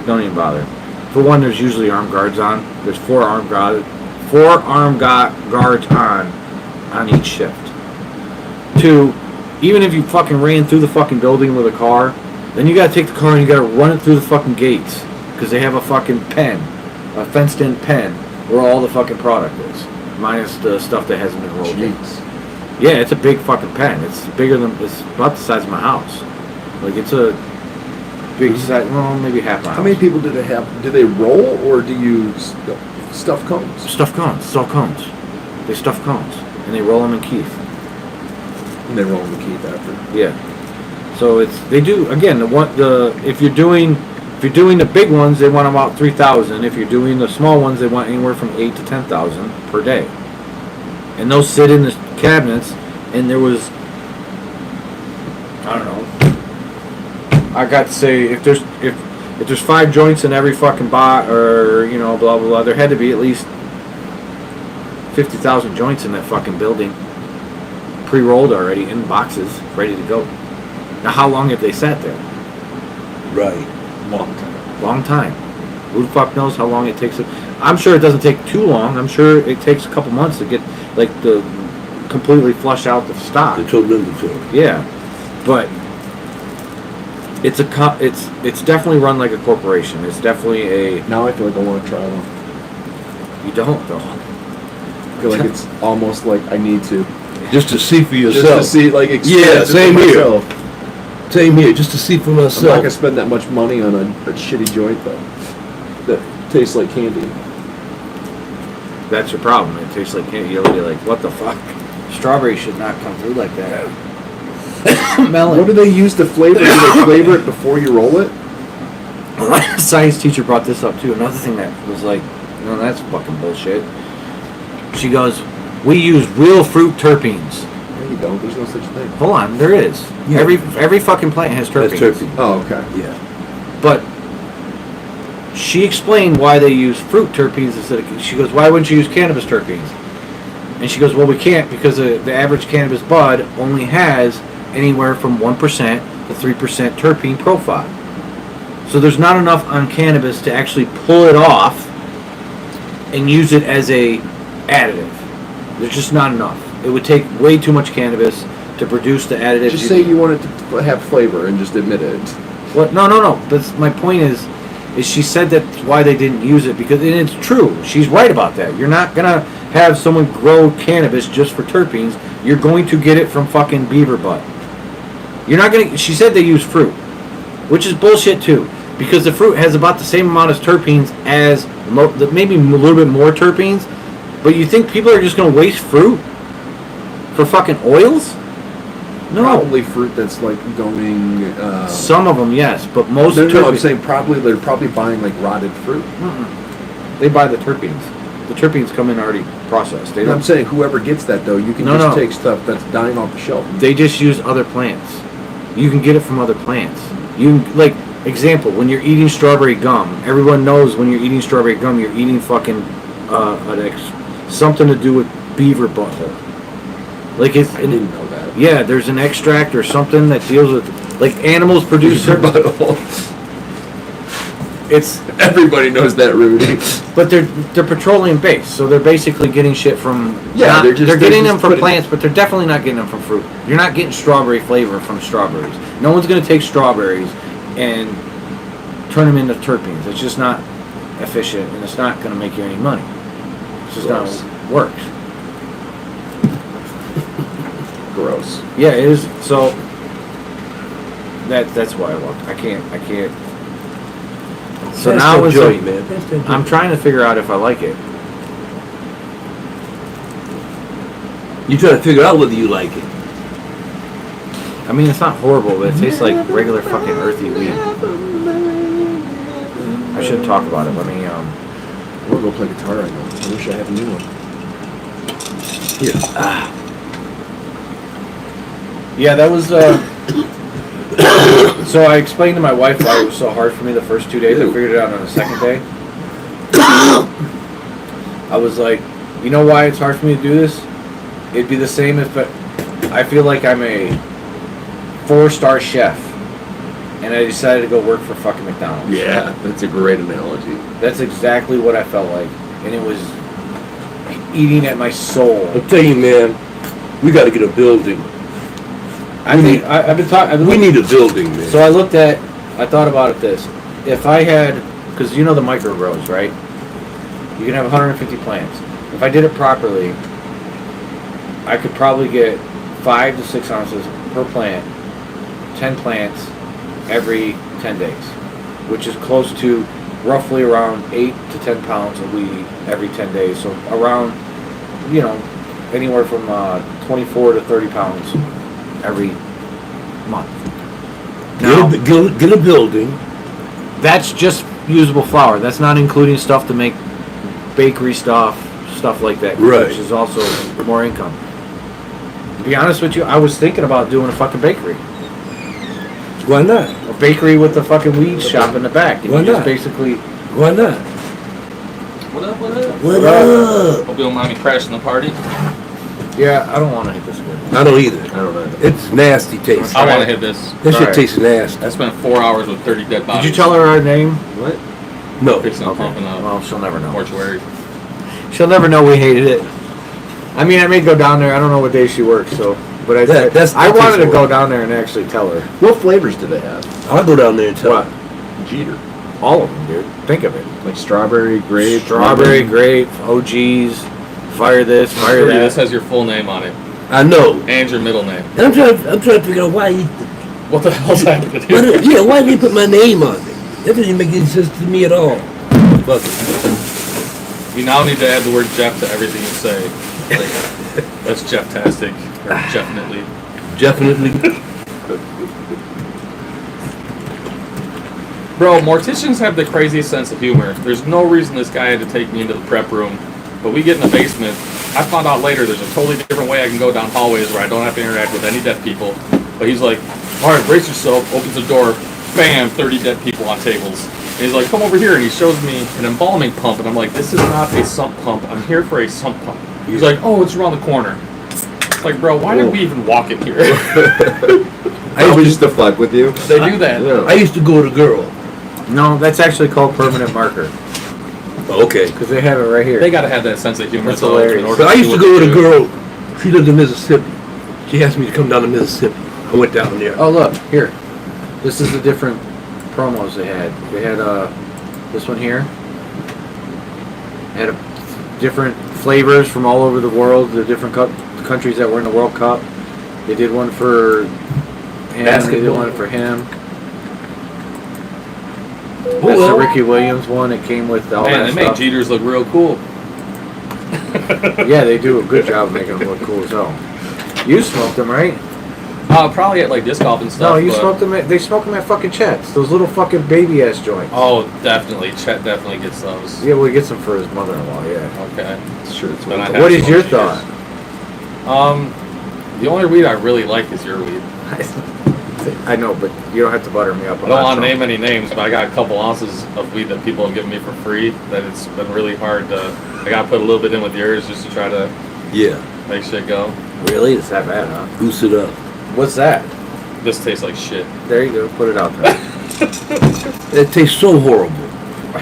don't even bother. For one, there's usually armed guards on. There's 4 armed guards on each shift. 2, even if you fucking ran through the fucking building with a car, then you gotta take the car and you gotta run it through the fucking gates, because they have a fucking pen, a fenced-in pen, where all the fucking product is, minus the stuff that hasn't been rolled in. Yeah, it's a big fucking pen. It's about the size of my house. Like, it's a big size, well, maybe half my house. How many people do they have? Do they roll or do you stuff cones? Stuff cones. It's all cones. They stuff cones, and they roll them in Keith. And they roll them in Keith after. Yeah. So they do, again, if you're doing the big ones, they want about 3,000. If you're doing the small ones, they want anywhere from 8,000 to 10,000 per day. And those sit in the cabinets, and there was, I don't know, I got to say, if there's 5 joints in every fucking bot, or, you know, blah, blah, blah, there had to be at least 50,000 joints in that fucking building, pre-rolled already, in boxes, ready to go. Now, how long have they sat there? Right. Long time. Who the fuck knows how long it takes? I'm sure it doesn't take too long. I'm sure it takes a couple months to get, like, the completely flush out the stock. The total inventory. Yeah, but it's definitely run like a corporation. It's definitely a. Now I feel like I want to try one. You don't though. I feel like it's almost like I need to. Just to see for yourself. Just to see, like, yeah, same here. Myself. Same here, just to see for myself. I'm not gonna spend that much money on a shitty joint though. That tastes like candy. That's your problem. It tastes like candy. You'll be like, what the fuck? Strawberry should not come through like that. Melon. What do they use to flavor? Do they flavor it before you roll it? A science teacher brought this up too. Another thing that was like, no, that's fucking bullshit. She goes, we use real fruit terpenes. No, you don't. There's no such thing. Hold on, there is. Yeah. Every fucking plant has terpenes. That's terpene. Oh, okay. Yeah. But she explained why they use fruit terpenes instead of. She goes, why wouldn't you use cannabis terpenes? And she goes, well, we can't because the average cannabis bud only has anywhere from 1% to 3% terpene profile. So there's not enough on cannabis to actually pull it off and use it as a additive. There's just not enough. It would take way too much cannabis to produce the additive. Just say you want it to have flavor and just admit it. What? No. But my point is she said that's why they didn't use it, because and it's true. She's right about that. You're not gonna have someone grow cannabis just for terpenes. You're going to get it from fucking beaver butt. You're not gonna. She said they use fruit, which is bullshit too, because the fruit has about the same amount of terpenes as maybe a little bit more terpenes. But you think people are just gonna waste fruit for fucking oils? No. Probably fruit that's like going. Some of them, yes, but most. No, I'm saying they're probably buying like rotted fruit. They buy the terpenes. the terpenes come in already processed. They And I'm don't. saying whoever gets that though, you can No, just no. take stuff that's dying off the shelf. They just use other plants. You can get it from other plants. You like example when you're eating strawberry gum. Everyone knows when you're eating strawberry gum, you're eating fucking something to do with beaver butthole. Like it's I didn't know that. yeah. There's an extract or something that deals with like animals produce certain. It's Everybody knows that, Rudy. but they're petroleum based, so they're basically getting shit from Yeah, they're getting just them from putting- plants, but they're definitely not getting them from fruit. You're not getting strawberry flavor from strawberries. No one's gonna take strawberries and turn them into terpenes. It's just not efficient, and it's not gonna make you any money. It's just not Gross. how it works. Gross. Yeah, it is. So that's why I walked. I can't. So Pass now that it's joint, like, man. Pass that joint. I'm trying to figure out if I like it. You trying to figure out whether you like it. I mean, it's not horrible, but it tastes like regular fucking earthy weed. I shouldn't talk about it. Let me, I want to go play guitar right now. I wish I had a new one. Here. Yeah, that was, so I explained to my wife why it was so hard for me the first 2 days. I Ew. figured it out on the second day. I was like, you know why it's hard for me to do this? It'd be the same if I feel like I'm a 4-star chef and I decided to go work for fucking McDonald's. Yeah, that's a great analogy. That's exactly what I felt like. And it was eating at my soul. I'll tell you, man, we got to get a building. I've been talking. We need a building, man. So I thought about it this. If I had, because you know the micro grows, right? You can have 150 plants. If I did it properly, I could probably get 5 to 6 ounces per plant, 10 plants every 10 days, which is close to roughly around 8 to 10 pounds of weed every 10 days. So around, anywhere from 24 to 30 pounds every month. Now, Get a building. that's just usable flour. That's not including stuff to make bakery stuff like that, Right. which is also more income. To be honest with you, I was thinking about doing a fucking bakery. Why not? A bakery with the fucking weed shop in the back. And Why you just not? basically... Why not? What up, what up? What up? Hope you don't mind me crashing the party. Yeah, I don't want to hit this good. I don't either. I don't know. It's nasty taste. I want to hit this. That shit Alright. tastes nasty. I spent 4 hours with 30 dead bodies. Did you tell her our name? What? No. Fixing up pumping up Well, she'll never know. mortuary. She'll never know we hated it. I mean, I may go down there. I don't know what day she works, so... But I That wanted to takes go work. down there and actually tell her. What flavors do they have? I'll go down there and tell What? her. Jeter. All of them, dude. Think of it. Like strawberry, grape, Strawberry, lemon. grape, OGs, fire this, fire Rudy, this that. has your full name on it. I know. And your middle name. And I'm trying to figure out why What the hell's happening here? why did they put my name on it? That doesn't make any sense to me at all. Fuck it. You now need to add the word Jeff to everything you say. Like, that's Jeff-tastic. Or definitely. Definitely. Bro, morticians have the craziest sense of humor. There's no reason this guy had to take me into the prep room. But we get in the basement. I found out later there's a totally different way I can go down hallways where I don't have to interact with any dead people. But he's like, alright, brace yourself, opens the door, bam, 30 dead people on tables. And he's like, come over here, and he shows me an embalming pump, and I'm like, this is not a sump pump. I'm here for a sump pump. He's like, oh, it's around the corner. It's like, bro, why did we even walk in here? I was just to fuck with you. They do that. Yeah. I used to go to girl. No, that's actually called permanent marker. Okay. Because they have it right here. They gotta have that sense of humor. That's though, hilarious. in order But I used to do go what with they a do. girl. She lived in Mississippi. She asked me to come down to Mississippi. I went down there. Oh, look, here. This is the different promos they had. They had this one here. They had different flavors from all over the world, the different countries that were in the World Cup. They did one for him, they did Basketball. one for him. That's well. the Ricky Williams one. It came with all Man, that they make stuff. Jeters look real cool. Yeah, they do a good job making them look cool as hell. You smoked them, right? Probably at like disc golf and stuff. No, you but- smoke them. They smoke them at fucking Chet's. Those little fucking baby ass joints. Oh, definitely. Chet definitely gets those. Yeah, well, he gets them for his mother-in-law. Yeah. Okay. Sure, it's Then I what have What is your smoked thought? The only weed I really like is your weed. I know, but you don't have to butter me up. I don't want to name any names, but I got a couple ounces of weed that people have given me for free. That it's been really hard to. I got to put a little bit in with yours just to try to Yeah. make shit go. Really? It's that bad, huh? Goose it up. What's that? This tastes like shit. There you go. Put it out there. It tastes so horrible.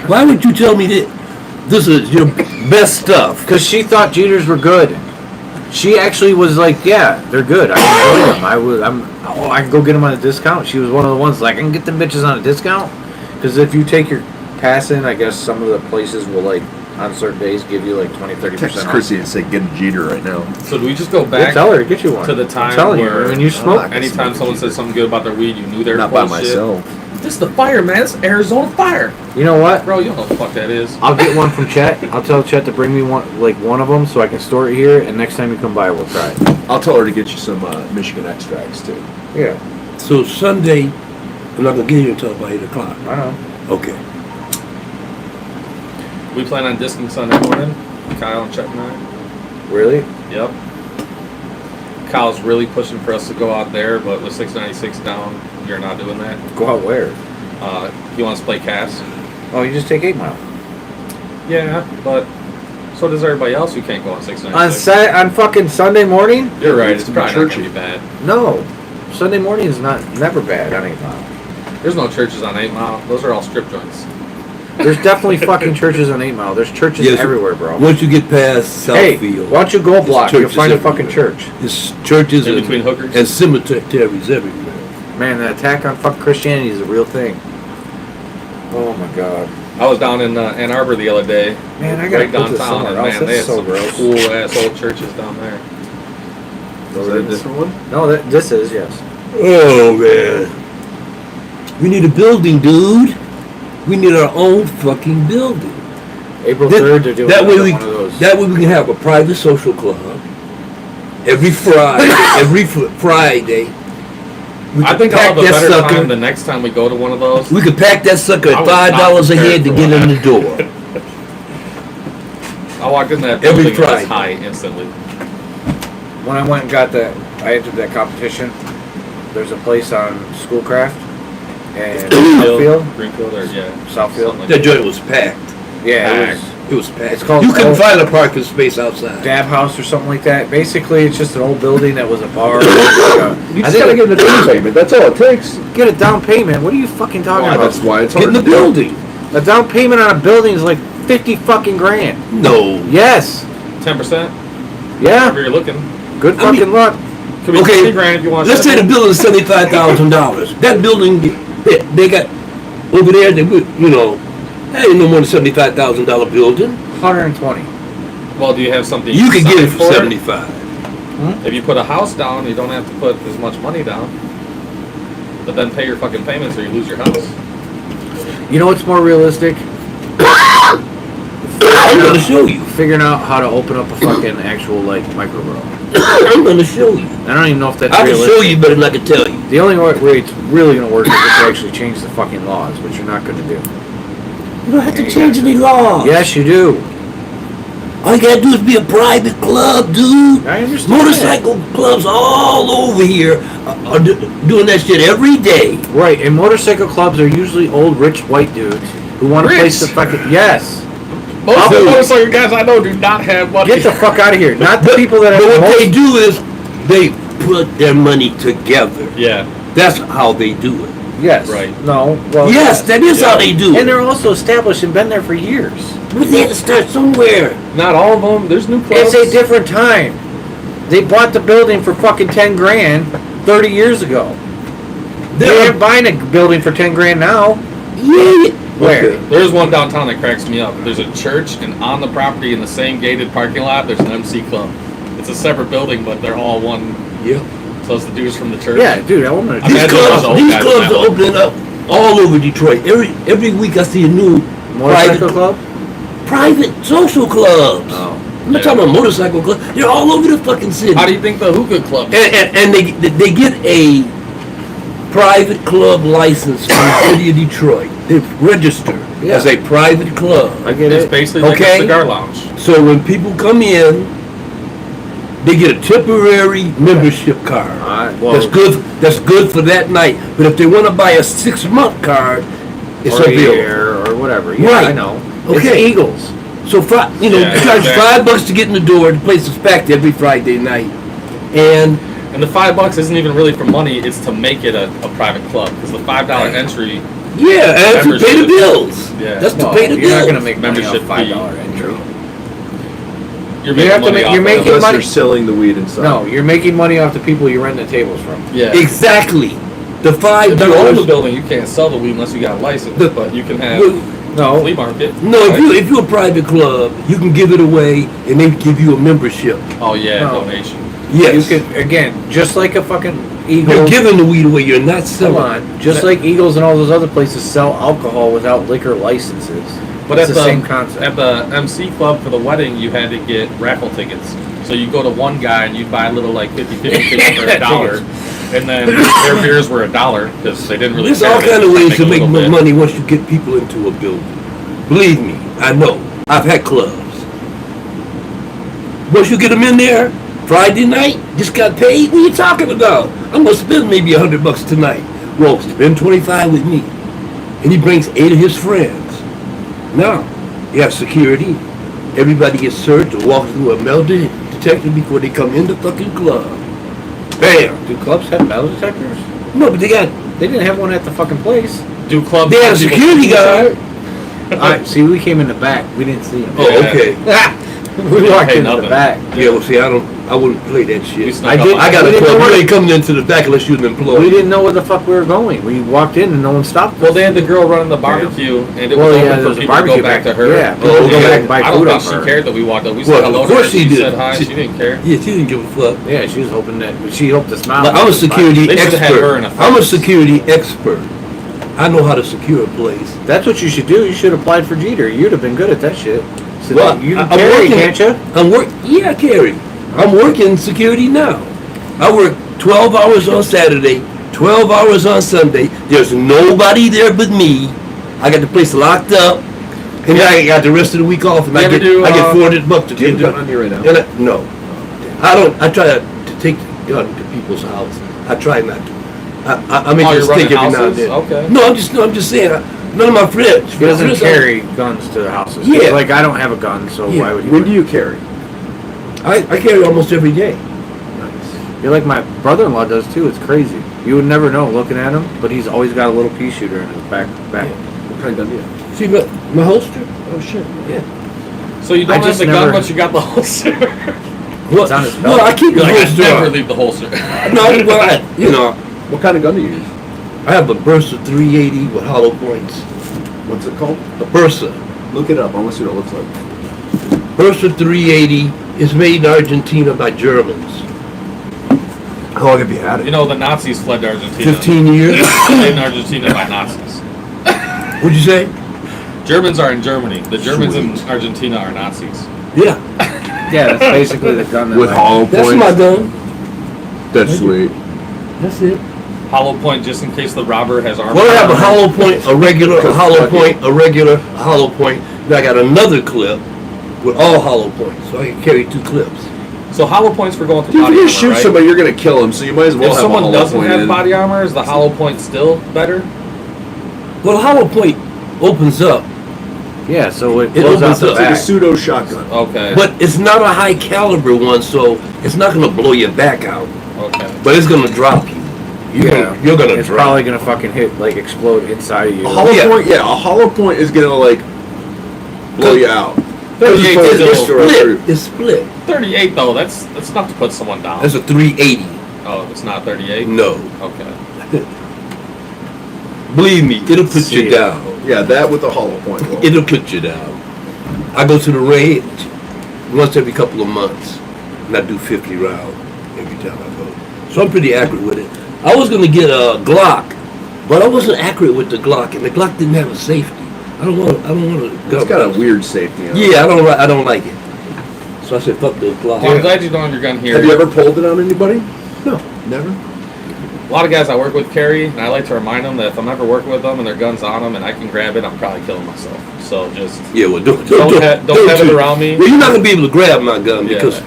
Why would you tell me that this is your best stuff? Because she thought Jeters were good. She actually was like, "Yeah, they're good. I can go them. I can go get them on a discount." She was one of the ones like, "I can get them bitches on a discount." Because if you take your pass in, I guess some of the places will like on certain days give you like 20-30% Text off. Chrissy and say get a Jeter right now. So do we just go Yeah, back tell her to get you one. to the I'm time telling where you, when you smoke, anytime someone says something good about their weed, you knew they were Not full by of shit? myself. This is the fire, man. It's Arizona fire. you know what? Bro, you don't know what the fuck that is. I'll get one from Chet. I'll tell Chet to bring me one of them so I can store it here. And next time you come by, we'll try it. I'll tell her to get you some Michigan extracts too. Yeah, So Sunday, I'm not gonna get here until about 8 o'clock. I know. Okay. We plan on disking Sunday morning. Kyle and Chet and I. Really? Yep. Kyle's really pushing for us to go out there, but with 696 down, you're not doing that. Go out where? He wants to play Cass. Oh, you just take 8 Mile. Yeah, but so does everybody else who can't go on 696. On fucking Sunday morning? You're right. It's It's probably not churchy. gonna be bad. No. Sunday morning is never bad on 8 Mile. There's no churches on 8 Mile. Those are all strip joints. There's definitely fucking churches on 8 Mile. There's churches Yes. everywhere, bro. Once you get past Hey, Southfield, why don't you go block? You'll churches find a everywhere. fucking church. there's churches In and, between hookers? and cemeteries everywhere. Man, the attack on fucking Christianity is a real thing. Oh my god. I was down in Ann Arbor the other day. Man, I gotta right put this downtown, somewhere and else. man, they That's had so some gross. cool ass old churches down there. Is that a different one? No, this is, yes. Oh man, we need a building, dude. We need our own fucking building. April That- 3rd, they're doing that way another we one of those. that way we can have a private social club every Friday. Friday. We I can think I'll pack have a that better sucker. time the next time we go to one of those. We could pack that sucker I at was not $5 a prepared head to for get that. in the door. I walked in that Every building and it was Friday. high instantly. When I went and got I entered that competition, there's a place on Schoolcraft and Southfield. Greenfield, or yeah. Southfield. something like That joint was packed. Yeah, It was packed. It's called You couldn't Old- find a parking space outside. Dab House or something like that. Basically, it's just an old building that was a bar. You I just think gotta get a down payment. That's all it takes. get a down payment. What are you fucking talking Why? about? That's why it's Get in hard the to do. building. A down payment on a building is like 50 fucking grand. No. Yes. 10%. Yeah. Wherever you're looking. Good I mean- fucking luck. Could be Okay, 50 grand if you want. Let's say the building is $75,000. That building, they got over there. They would, that ain't no more than $75,000 building. 120. Well, do you have something You could get it sign for 75. If you put a house down, you don't have to put as much money down. But then pay your fucking payments or you lose your house. You know what's more realistic? I'm gonna show you. Figuring out how to open up a fucking actual like microgrow. I'm gonna show you. I don't even know if that's I can realistic. show you better than I can tell you. The only way it's really gonna work is if you actually change the fucking laws, which you're not gonna do. You don't have to change any laws. Yes, you do. All you gotta do is be a private club, dude. I understand. Motorcycle clubs all over here are doing that shit every day. Right, and motorcycle clubs are usually old, rich white dudes who want to Rich? place the fucking. Yes. Most of the Dude. motorcycle guys I know do not have money. Get the fuck out of here. Not the people that But have what they most. do is they put their money together. Yeah, That's how they do it. Yes. Right. No. Well. Yes, that is how they do And it. they're also established and been there for years. But they had to start somewhere. not all of them. There's new clubs. It's a different time. They bought the building for fucking 10 grand 30 years ago. They They're, ain't buying a building for 10 grand now. yeah. Where? Okay. There's one downtown that cracks me up. There's a church, and on the property in the same gated parking lot, there's an MC club. It's a separate building, but they're all one. Yeah. So it's the dudes from the church. Yeah, dude, I want to. I imagine those old These guys clubs now. are opening up all over Detroit. Every week I see a new Motorcycle private, club? private social clubs. Oh. I'm not talking about motorcycle club. They're all over the fucking city. How do you think the hookah club? And they get a private club license from the city of Detroit. They register as a private club. I get It's it. basically like a cigar lounge. So when people come in, they get a temporary membership card. Well, That's good for that night. But if they want to buy a 6-month card, it's or a available. year or whatever. Yeah, Right. I know. Okay. It's Eagles. So you Yeah, you charge exactly. $5 to get in the door. The place is packed every Friday night, and And the $5 isn't even really for money; it's to make it a private club because the $5 entry. and to pay the Membership. bills. Yeah. That's to Well, pay the you're bills. not gonna make money off Membership $5 fee. entry. You're You have to making money make- off you're of making it. Unless money- you're selling the weed inside. No, you're making money off the people you rent the tables from. Yeah. Exactly. The If you own the $5. building, you can't sell the weed unless you got a license, but you can have Well, flea No, market. No, right? if you're a private club, you can give it away, and they give you a membership. Oh yeah, No. donation. Yes. you can again, just like a fucking You're Eagles. giving the weed away. You're not Come selling. on, just like Eagles and all those other places sell alcohol without liquor licenses. But it's at the same concept. At the MC club for the wedding, you had to get raffle tickets. So you go to one guy and you'd buy a little like 50-50 ticket for $1, and then their beers were $1 because they didn't really. There's care. all They kind of just ways make to a make little bit. money once you get people into a building. Believe me, I know. I've had clubs. Once you get them in there, Friday night, just got paid. What are you talking about? I'm gonna spend maybe $100 tonight. Well, spend 25 with me, and he brings 8 of his friends. Now, you have security. Everybody gets searched or walks through a metal detector before they come in the fucking club. Bam. Do clubs have metal detectors? No, but they got They didn't have one at the fucking place. Do clubs? they had a have people security inside? guard. Alright, see, we came in the back. We didn't see him. Oh, Yeah. okay. We walked Pay into the nothing. back. Yeah, well, see, I wouldn't play that We shit. snuck I up did- on I got We a didn't club. know You where- ain't coming into the back unless you're an employee. We didn't know where the fuck we were going. We walked in and no one stopped us. Well, they had the girl running the barbecue, and it was Well, open yeah, for there's a people to go barbecue back to back her. there. Yeah, people go yeah. back and buy I don't food think off she her. cared that we walked up. We Well, said hello of to her. course she She did. said hi. She didn't care. Yeah, she didn't give a fuck. Yeah, she was hoping that she hoped to smile. But I'm a security They should've had her in expert. a I'm a fence. security expert. I know how to secure a place. That's what you should do. You should have applied for Jeter. You'd have been good at that shit. So Well, you I'm can carry, working- can't you? Yeah, Carrie. I'm working security now. I work 12 hours on Saturday, 12 hours on Sunday. There's nobody there but me. I got the place locked up, and I got the rest of the week off, and You I ever get do, I get $400 to Do you have get a gun on you right now? No, I don't. I try to take the gun to people's house. I try not to. I make Oh, a you're running mistake every now and houses? then. Okay. No, I'm just saying. None of my friends. He doesn't friends carry guns to the houses. Yeah. Like, I don't have a gun, so Yeah. why would you? When do you carry? I carry almost every day. You're like my brother-in-law does too. It's crazy. You would never know looking at him, but he's always got a little pea shooter in his back. What kind of gun do you have? See my holster? Oh shit. Yeah. So you I don't have just the gun, never- but you got the holster. Well, It's on his no, belt. I keep the Like, I holster never on. leave the holster. No, well, What kind of gun do you use? I have a Bursa 380 with hollow points. What's it called? A Bursa. Look it up. I want to see what it looks like. Bursa 380 is made in Argentina by Germans. How long have you had You know, the Nazis fled to Argentina. 15 years. Fled in Argentina by Nazis. What'd you say? Germans are in Germany. The Germans in Sweet. Argentina are Nazis. Yeah, Yeah, that's basically the gun that With I- hollow that's points. my gun. That's sweet. That's it. Hollow point, just in case the robber has armor. Well, I have a hollow point, a regular, a hollow point, a regular, a hollow point. Then I got another clip with all hollow points, so I can carry 2 clips. So hollow points for going through Dude, if body you armor, shoot right? somebody, you're gonna kill him. So you might as well If have someone a hollow doesn't point have in. body armor, is the hollow point still better? Well, a hollow point opens up, Yeah, so it It blows out opens the up. It's like a back. pseudo shotgun. Okay. but it's not a high caliber one, so it's not gonna blow your back out. Okay. But it's gonna drop you. You're gonna It's drop. probably gonna fucking hit, like, explode inside of you. A hollow Yeah. point, yeah, a hollow point is gonna like blow you out. It's, Yeah, it's it's split. It's split. 38 though. That's enough to put someone down. That's a 380. Oh, it's not 38. No, Okay. believe me, it'll put See you it. down. Yeah, that with a hollow point. will. It'll put you down. I go to the range once every couple of months, and I do 50 rounds every time I go. So I'm pretty accurate with it. I was gonna get a Glock, but I wasn't accurate with the Glock, and the Glock didn't have a safety. I don't want a gun. It's got a weird safety on it. Yeah, I don't like it. So I said, fuck those Glocks. Well, I'm glad you don't have your gun here. Have you ever pulled it on anybody? No. Never. A lot of guys I work with carry, and I like to remind them that if I'm ever working with them and their gun's on them and I can grab it, I'm probably killing myself. So just Yeah, well, don't don't have it around me. Well, you're not gonna be able to grab my gun Yeah. because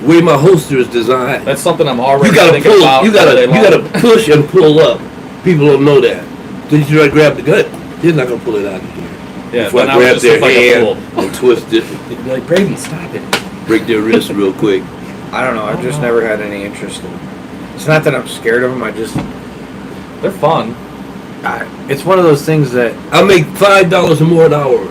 the way my holster is designed, That's something I'm already you gotta thinking pull. about. You all day gotta long. push and pull up. People don't know that. Then you try to grab the gun, they're not gonna pull it out of here. Yeah, Before then I I would grab just their look like a hand fool. and twist it, They'd be like, Brady, stop it. break their wrist real quick. I don't know. I've just never had any interest in. It's not that I'm scared of them. They're fun. It's one of those things that. I make $5 more an hour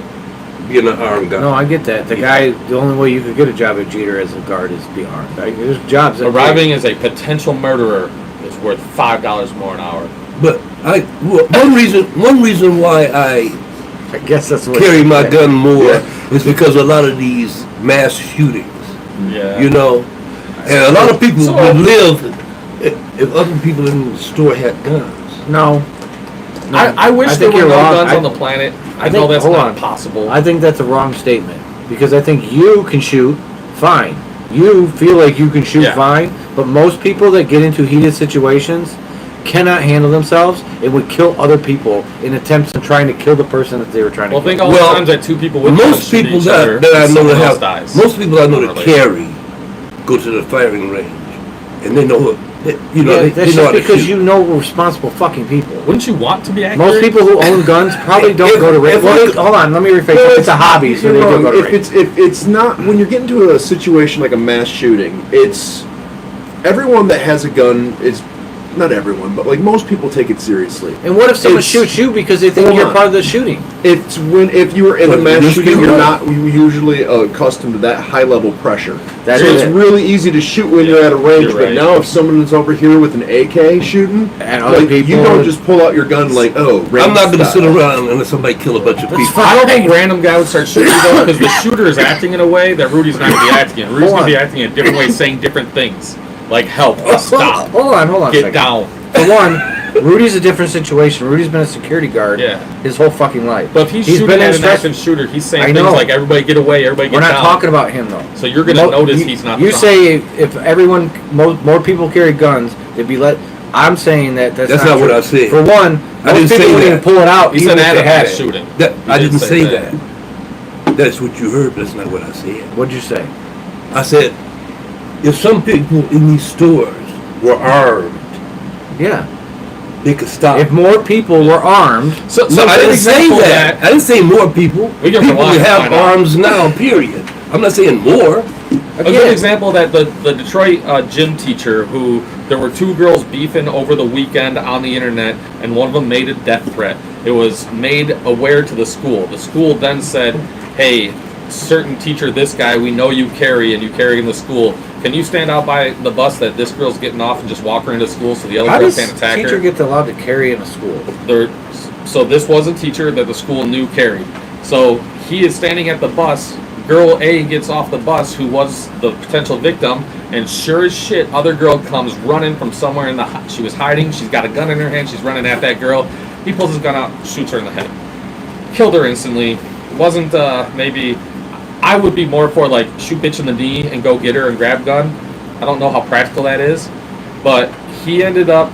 being an armed guy. No, I get that. The only way you could get a job at Jeter as a guard is to be armed. There's jobs that Arriving as a potential murderer is worth $5 more an hour. But one reason why I guess that's what carry my gun more is because a lot of these mass shootings, Yeah. you know, and a lot of people So- would live if other people in the store had guns. No. I wish there think were you're no wrong. guns on the planet. I know think- that's hold not on. possible. I think that's a wrong statement because I think you can shoot fine. You feel like you can shoot Yeah. fine, but most people that get into heated situations cannot handle themselves and would kill other people in attempts of trying to kill the person that they were trying to Well, kill. think all Well, the times that two people with guns Most shoot people each other that I and know someone that else have, dies. most people I know that Unrelated. carry go to the firing range, and they know what, you know, Yeah, they that's know how just to because shoot. you know responsible fucking people. Wouldn't you want to be accurate? Most people who own guns probably don't go to range. if Well, I- hold on, let me rephrase. It's a hobby, so they You're do wrong. go to If range. it's not when you're getting to a situation like a mass shooting, it's everyone that has a gun is not everyone, but like most people take it seriously. And what if someone It's- shoots you because they think Hold you're on. part of the shooting? It's when if you were in a Well, mass you're shooting, still you're right. not usually accustomed to that high level pressure. That so is it's it. really easy to shoot when you're at a range. You're But right. now if someone is over here with an AK shooting, And other like, people you don't would- just pull out your gun like, oh, I'm not going to range sit style. around unless somebody kill a bunch of That's people. I don't think random guy would start shooting though, because the shooter is acting in a way that Rudy's not going to be acting in. Rudy's Hold going to be on. acting in a different way, saying different things, like help, or stop, Hold on a get second. down. For one, Rudy's a different situation. Rudy's been a security guard Yeah. his whole fucking life. But if he's shooting been in at an stress- active shooter, he's saying I things know. like everybody get away, everybody get We're not down. talking about him though. So you're going to notice he's not. You the say if everyone, more people carry guns, they'd be let. I'm saying that's That's not what true. I said. For one, I most didn't people say wouldn't that. even pull it out He even said if they Adam had was it. shooting. I did didn't say say that. that. That's what you heard, but that's not what I said. What'd you say? I said, if some people in these stores were armed, Yeah. they could stop. If more people were armed, So, No, I for didn't say example, that. I didn't say more people. We can People rewind, have find out. arms now, period. I'm not saying more. A good example that the Detroit gym teacher who there were two girls beefing over the weekend on the internet and one of them made a death threat. It was made aware to the school. The school then said, hey, certain teacher, this guy, we know you carry and you carry in the school. Can you stand out by the bus that this girl's getting off and just walk her into school so the other how girl does can't attack teacher her? get allowed to carry in a school? So this was a teacher that the school knew carried. So he is standing at the bus. Girl A gets off the bus, who was the potential victim, and sure as shit, other girl comes running from somewhere in the. She was hiding. She's got a gun in her hand. She's running at that girl. He pulls his gun out, shoots her in the head, killed her instantly. Wasn't maybe. I would be more for like shoot bitch in the knee and go get her and grab gun. I don't know how practical that is, but he ended up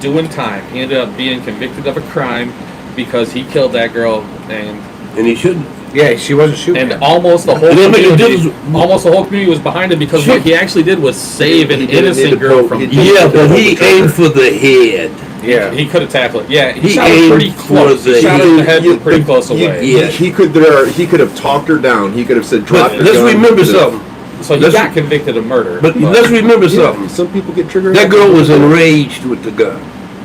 doing time. He ended up being convicted of a crime because he killed that girl And he shouldn't. Yeah, she wasn't shooting. and him. almost the whole It doesn't make a community, difference. almost the whole community was behind him because what he actually did was save an He didn't need innocent to girl poke- from. he didn't Yeah, need to but pull he the trigger. aimed for the head. Yeah. He could have tackled it. Yeah, he He shot her aimed pretty for close. the- He shot her in the head You- from pretty close away. Yeah. He could have talked her down. He could have said, "Drop But the let's gun." remember He could've- something. So he Let's- got convicted of murder. But let's remember Yeah, something. some people get triggered. That girl was enraged with the gun.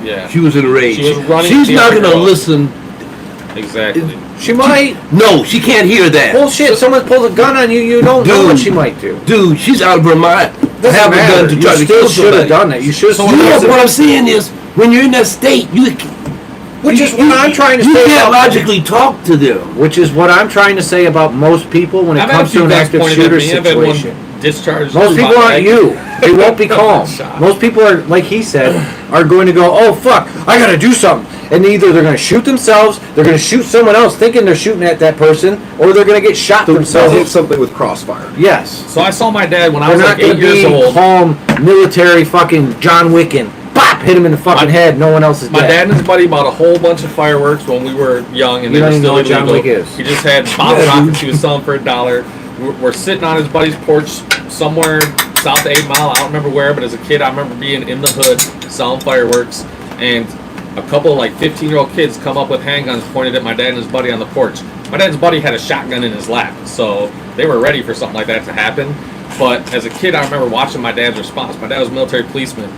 yeah, She was enraged. She was running She's the not other going to girl. listen. exactly. She might. No, she can't hear that. Bullshit. Someone pulls a gun on you. You don't know what Dude. she might do. Dude, she's out of her mind. Doesn't Have a matter. gun to try you to still kill should have somebody. done that. You should have. Yeah, what I'm saying is, when you're in that state, Which is what I'm trying to You say can't about logically talk to them. Which is what I'm trying to say about most people when it I've had a comes to few an guys active pointed at shooter me. I've had situation. one discharged. Most through my people aren't leg. you. They won't be calm. Shot. Most people are, like he said, are going to go, oh fuck, I gotta do something. And either they're gonna shoot themselves, they're gonna shoot someone else thinking they're shooting at that person, or they're gonna get shot They'll hit themselves. something with crossfire. Yes. So I saw my dad when I They're was not like gonna 8 years be old. calm, military fucking John Wick and bop, hit him in the fucking My- head, no one else is My dead. dad and his buddy bought a whole bunch of fireworks when we were young, and You they were don't even know still what John illegal. Wick is. He just had bottle rockets he was selling for $1. We're sitting on his buddy's porch somewhere south of 8 Mile. I don't remember where, but as a kid, I remember being in the hood selling fireworks, and a couple of like 15-year-old kids come up with handguns pointed at my dad and his buddy on the porch. My dad's buddy had a shotgun in his lap, so they were ready for something like that to happen. But as a kid, I remember watching my dad's response. My dad was a military policeman.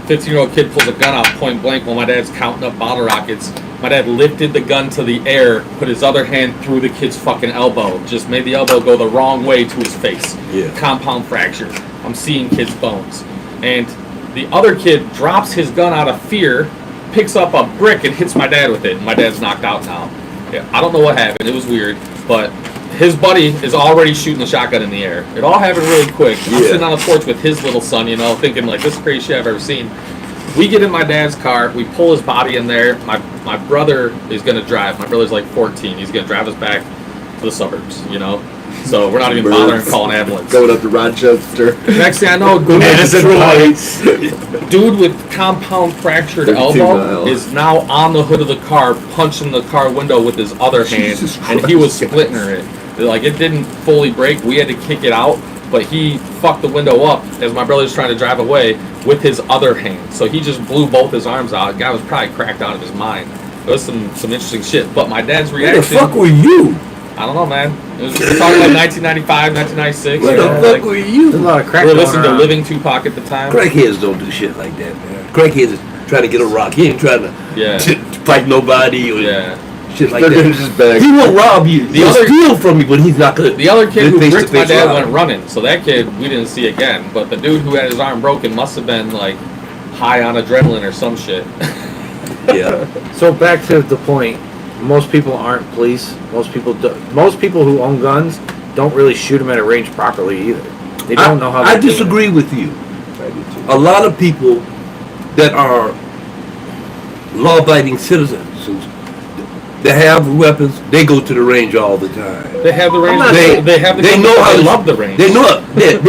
15-year-old kid pulls a gun out point blank while my dad's counting up bottle rockets. My dad lifted the gun to the air, put his other hand through the kid's fucking elbow, just made the elbow go the wrong way to his face. Yeah. Compound fracture. I'm seeing kids' bones. And the other kid drops his gun out of fear, picks up a brick and hits my dad with it. And my dad's knocked out now. Yeah, I don't know what happened. It was weird. But his buddy is already shooting the shotgun in the air. It all happened really quick. I'm Yeah. sitting on the porch with his little son, you know, thinking like, this is the craziest shit I've ever seen. We get in my dad's car. We pull his body in there. My brother is going to drive. My brother's like 14. He's going to drive us back to the suburbs, you know. So we're not even bothering calling an ambulance. Going up to Rochester. Next thing I know, dude with compound fractured 32 elbow miles. is now on the hood of the car, punching the car window with his other hand, Jesus and he was Christ. splitting it. Like, it didn't fully break. We had to kick it out, but he fucked the window up as my brother's trying to drive away with his other hand. So he just blew both his arms out. The guy was probably cracked out of his mind. It was some interesting shit. But my dad's Where the reaction, fuck were you? I don't know, man. We're talking like 1995, 1996. Where you the know, fuck like, were There's a you? lot of crack we were going listening to around. Living Tupac at the time. Crackheads don't do shit like that, man. Crackheads is trying to get a rock. He ain't trying to Yeah. fight nobody or Yeah. shit like They're gonna that. just beg. He won't rob you. The He'll other- steal from you, but he's not gonna. The other kid who face to bricked my face dad rob. went running, so that kid we didn't see again. But the dude who had his arm broken must have been like high on adrenaline or some shit. Yeah. So back to the point, most people aren't police. Most people who own guns don't really shoot them at a range properly either. They don't know how. I they're doing it. disagree with you. I do too. A lot of people that are law-abiding citizens that have weapons, they go to the range all the time. They have the range. not They have the. They know how They to love the range. They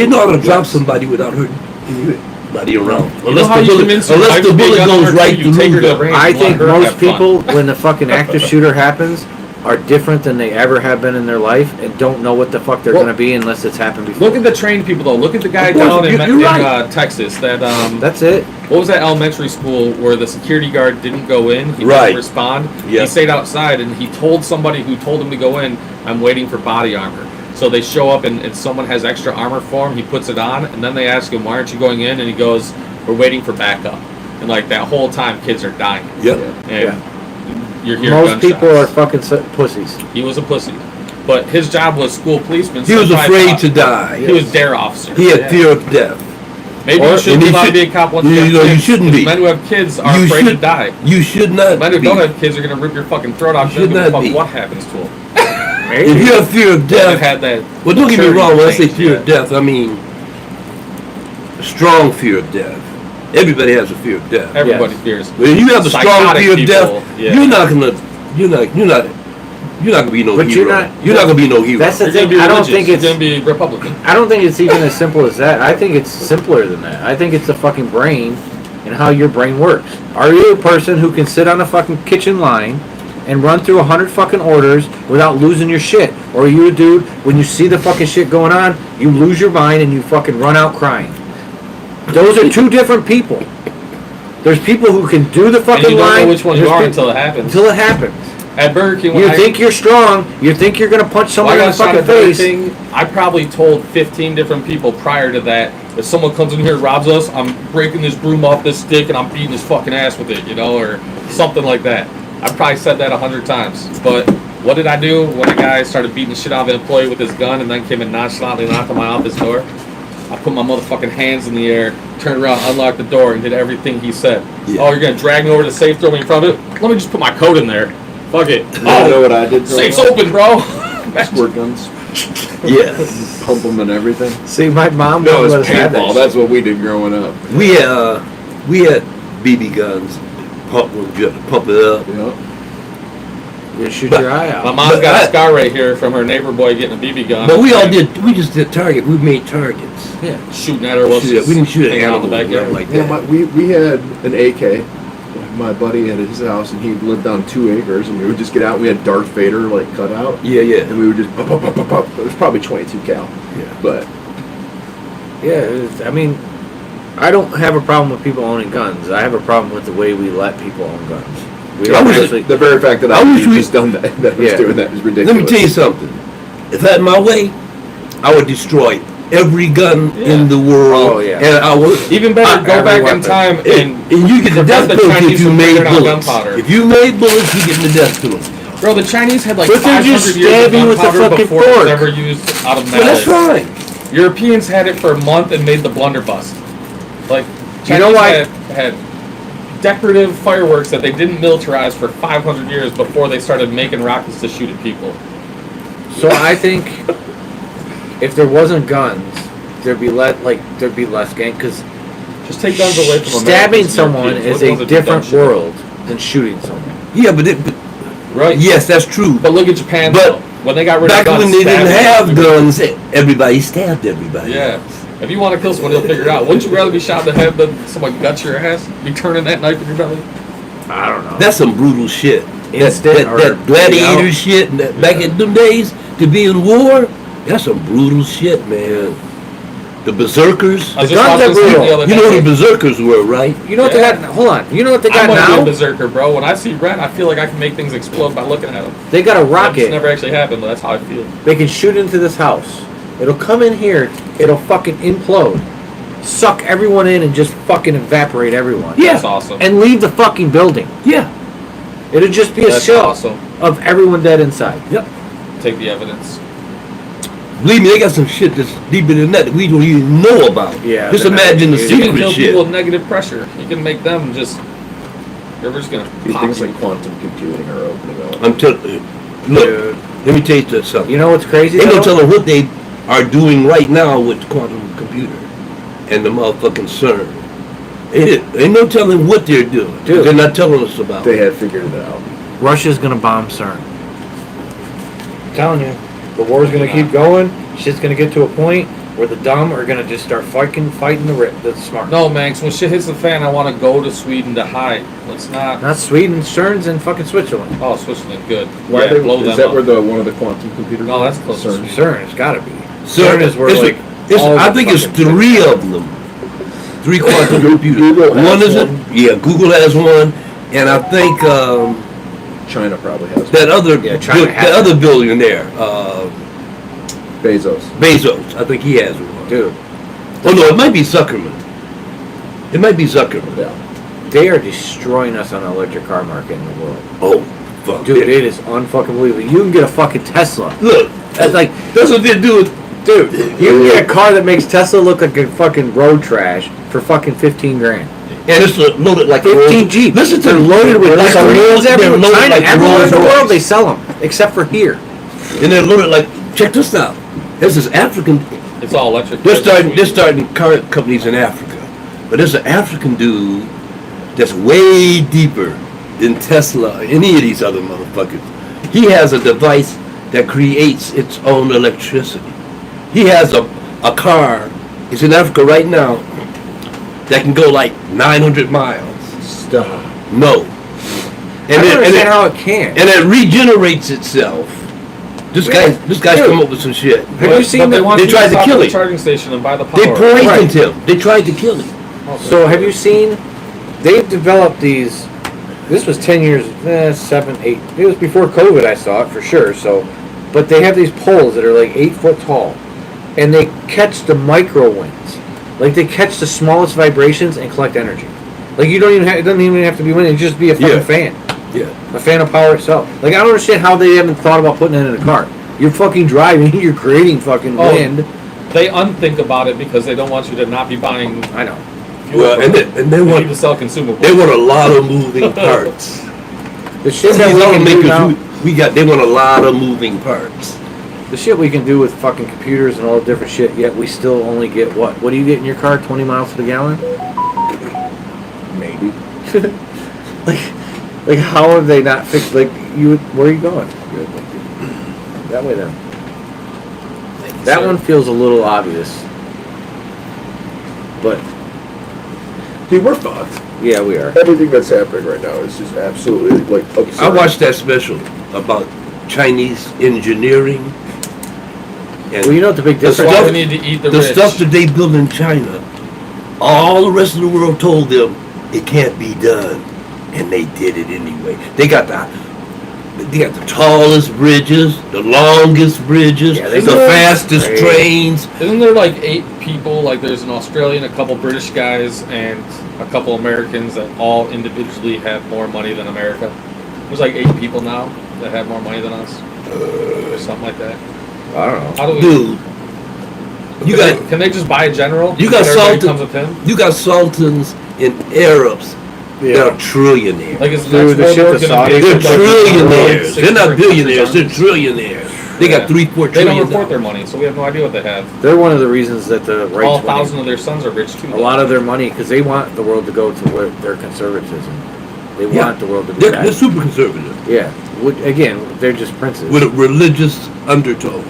know how to drop somebody without hurting anybody around. You know how you convince your Unless wife the to be a bullet gun goes owner right too? through You take her to the them. range. I and let think her most have fun. people, when the fucking active shooter happens, are different than they ever have been in their life and don't know what the fuck they're Well, gonna be unless it's happened before. Look at the trained people though. Look at the guy Of course, down in, you're right. Texas. That That's it. what was that elementary school where the security guard didn't go in? He Right. didn't respond. Yeah. He stayed outside and he told somebody who told him to go in, I'm waiting for body armor. So they show up and someone has extra armor for him. He puts it on and then they ask him, why aren't you going in? And he goes, we're waiting for backup. And like that whole time, kids are dying. Yep. And you're hearing Most people are gunshots. fucking pussies. He was a pussy. But his job was school policeman. He so was I afraid thought- to die. He was dare officer. He had fear of death. Maybe Or- you shouldn't and he be allowed to should- be a cop once you you have know, you kids, shouldn't 'cause be. Men who have kids are You afraid to should- die. You should not Men who be. don't have kids are going to rip your fucking throat off. You They don't give a should fuck not be. what happens to them. If you have fear of They've death, had that. well, don't get me maturity wrong. When I say change, fear yeah. of death, I mean strong fear of death. Everybody has a fear of death. Everybody Yes. fears. When you have a strong Psychotic fear of people, death, yeah. you're not gonna be no But hero. You're not gonna be no hero. That's the You're going to thing. be I don't religious. think You're it's. going to be Republican. I don't think it's even as simple as that. I think it's simpler than that. I think it's the fucking brain and how your brain works. Are you a person who can sit on a fucking kitchen line and run through 100 fucking orders without losing your shit? Or are you a dude, when you see the fucking shit going on, you lose your mind and you fucking run out crying? Those are two different people. There's people who can do the And fucking you don't line. know which one you there's are people- until it happens. until it happens. At Burger King, when You I think you're strong. You think you're gonna punch when I someone in got the shot fucking at Burger face. King, I probably told 15 different people prior to that, if someone comes in here and robs us, I'm breaking this broom off this stick and I'm beating his fucking ass with it, you know, or something like that. I probably said that 100 times. But what did I do when a guy started beating the shit out of an employee with his gun and then came and nonchalantly knocked on my office door? I put my motherfucking hands in the air, turned around, unlocked the door, and did everything he said. Yeah. Oh, you're gonna drag me over to the safe, throw me in front of it? Let me just put my coat in there. Fuck it. You know what I did? Safe's open, bro. Squirt guns. Yes. Pump them and everything. See, my mom No, wouldn't let it's us have that paintball. shit. That's what we did growing up. We had BB guns. You have to pump it up. Yeah. You shoot But- your eye My out. mom's But got I- a scar right here from her neighbor boy getting a BB gun. But we just did target. We made targets. Yeah. Shooting at her while We she's didn't shoot at hanging out in animals the backyard. like Yeah, that. we had an AK. My buddy had his house, and he lived on 2 acres, and we would just get out. We had Darth Vader like cut out, Yeah, yeah. and we would just pop, pop, pop, pop, pop. It was probably 22 cal, Yeah. but Yeah, I mean, I don't have a problem with people owning guns. I have a problem with the way we let people own guns. We I don't wish actually. the very fact that I I wish we- just done that was Yeah. doing that is ridiculous. Let me tell you something. If I had my way, I would destroy every gun in the world. Oh, yeah. And I would. Even better, go Every back in weapon. time and And you get the prevent death the penalty Chinese if you from made figuring out bullets. gunpowder. If you made bullets, you get the death penalty. Bro, the Chinese had like But they're 500 just years of stabbing with a gunpowder fucking before it was fork. ever used out of Well, metal. that's fine. Europeans had it for a month and made the blunderbuss. Like, Chinese You know why- had decorative fireworks that they didn't militarize for 500 years before they started making rockets to shoot at people. So I think if there wasn't guns, there'd be less gang. Because Just take guns away from stabbing Americans, someone Europeans. is We're the ones a that do dumb different shit. world than shooting someone. Yeah, but Right? yes, that's true. But look at Japan, But though. When they got rid of Back guns, when they didn't stabbing have was- guns, everybody stabbed everybody. Yeah. If you want to kill someone, you'll figure it out. Wouldn't you rather be shot in the head than someone guts your ass? Be turning that knife in your belly? I don't know. That's some brutal shit. Instant or- that gladiator Yeah. shit. And that, back in them days, to be in war, that's some brutal shit, man. The berserkers. I was The just guns watching are this thing brutal. the other You know what day. the berserkers were, right? You know what Yeah. they got? Hold on. You know what they I got want to be a now? berserker, bro. When I see red, I feel like I can make things explode by looking at them. They got a It's rocket. never actually happened, but that's how I feel. They can shoot into this house. It'll come in here. It'll fucking implode, suck everyone in, and just fucking evaporate everyone. Yeah. That's awesome. And leave the fucking building. Yeah. It'll just be a That's shell awesome. of everyone dead inside. Yep. Take the evidence. Believe me, they got some shit that's deeper than that we don't even know about. Yeah, Just they're not- imagine the you You can secret kill shit. people with negative pressure. You can make them just. You're just gonna pop Things you. like quantum computing are opening up. I'm telling you. Look, Dude. let me tell you something. You know what's crazy? Ain't no though? telling what they are doing right now with the quantum computer and the motherfucking CERN. Ain't no telling what they're doing. Dude. They're not telling us about They it. had figured it out. Russia's gonna bomb CERN. I'm telling you, the war's gonna keep going. Shit's gonna get to a point where the dumb are gonna just start fighting the smart. No, man, 'cause when shit hits the fan, I want to go to Sweden to hide. Let's not. Not Sweden, CERN's in fucking Switzerland. Oh, Switzerland, good. Why Yeah, they, blow is them that up. where the one of the quantum computers? No, that's close to CERN. Sweden. CERN, it's gotta be. CERN is where it's, like it's, all I the think it's fucking three shit of them. 3 quantum computers. Google has One is it? one. Yeah, Google has one, and I think China probably has. that other Yeah, China has that other one. billionaire, Bezos. Bezos. I think he has one. Dude, Oh no, it might be Zuckerman. It might be Zuckerman. Yeah. they are destroying us on the electric car market in the world. Oh, fuck. Dude, it is unfucking believable. You can get a fucking Tesla. Look, That's like, that's what they're doing. dude, you can get a car that makes Tesla look like a fucking road trash for fucking 15 grand. And it's loaded like 15 Rolls- Jeep. Listen to They're loaded with like like Rolls- they're everywhere. loaded China, like everywhere in the Rolls-Royce. world they sell them, except for here. And they're loaded like. Check this out. This is African. It's all electric. They're starting car companies in Africa, but there's an African dude that's way deeper than Tesla or any of these other motherfuckers. He has a device that creates its own electricity. He has a car. It's in Africa right now that can go like 900 miles. Stop. No. I don't understand how it can. And it regenerates itself. This guy's Dude. come up with some shit. Have you seen they the- want they you tried to stop kill at the him. charging station and buy the power. They poisoned Right. him. They tried to kill him. So have you seen, they've developed these, this was 10 years, 7, 8, it was before COVID I saw it for sure, so, but they have these poles that are like 8 foot tall, and they catch the micro winds. Like they catch the smallest vibrations and collect energy. Like you don't even have, it doesn't even have to be wind, it just be a fucking Yeah. fan. Yeah. A fan of power itself. Like I don't understand how they haven't thought about putting that in a car. You're fucking driving, you're creating fucking Oh. wind. They unthink about it because they don't want you to not be buying. I know. fuel Well, for and it. they They want need to sell consumables. they want a lot of moving parts. The shit that These we can do automakers, now, they want a lot of moving parts. the shit we can do with fucking computers and all the different shit, yet we still only get what? What do you get in your car? 20 miles to the gallon? Maybe. Like how have they not fixed? Like where are you going? That way then. That one feels a little obvious, but Dude, we're fucked. yeah, we are. Everything that's happening right now is just absolutely like absurd. I watched that special about Chinese engineering. And Well, you know what the big the difference That's why stuff, we need to eat the the rich. stuff that they build in China, all the rest of the world told them it can't be done, and they did it anyway. They got the tallest bridges, the longest bridges, Yeah, they the do. fastest Great. trains. Isn't there like 8 people? Like there's an Australian, a couple British guys, and a couple Americans that all individually have more money than America. There's like 8 people now that have more money than us, or something like that. I don't know. How do we? Dude, you got Can they just buy a general? you got and everybody Sultan- comes with him. you got sultans and Arabs that are trillionaires. Like is the Dude, next the World shit War the gonna be Saudis They're are trillionaires. 6 They're not different billionaires. They're countries? trillionaires. They got Yeah. 3-4 They don't trillion. report their money, so we have no idea what they have. They're one of the reasons that the All right's 1,000 of their sons are rich too. a lot of their money because they want the world to go to where their conservatism. They Yeah. want the world to be They're bad. super conservative Yeah. Again, they're just princes. with religious undertones.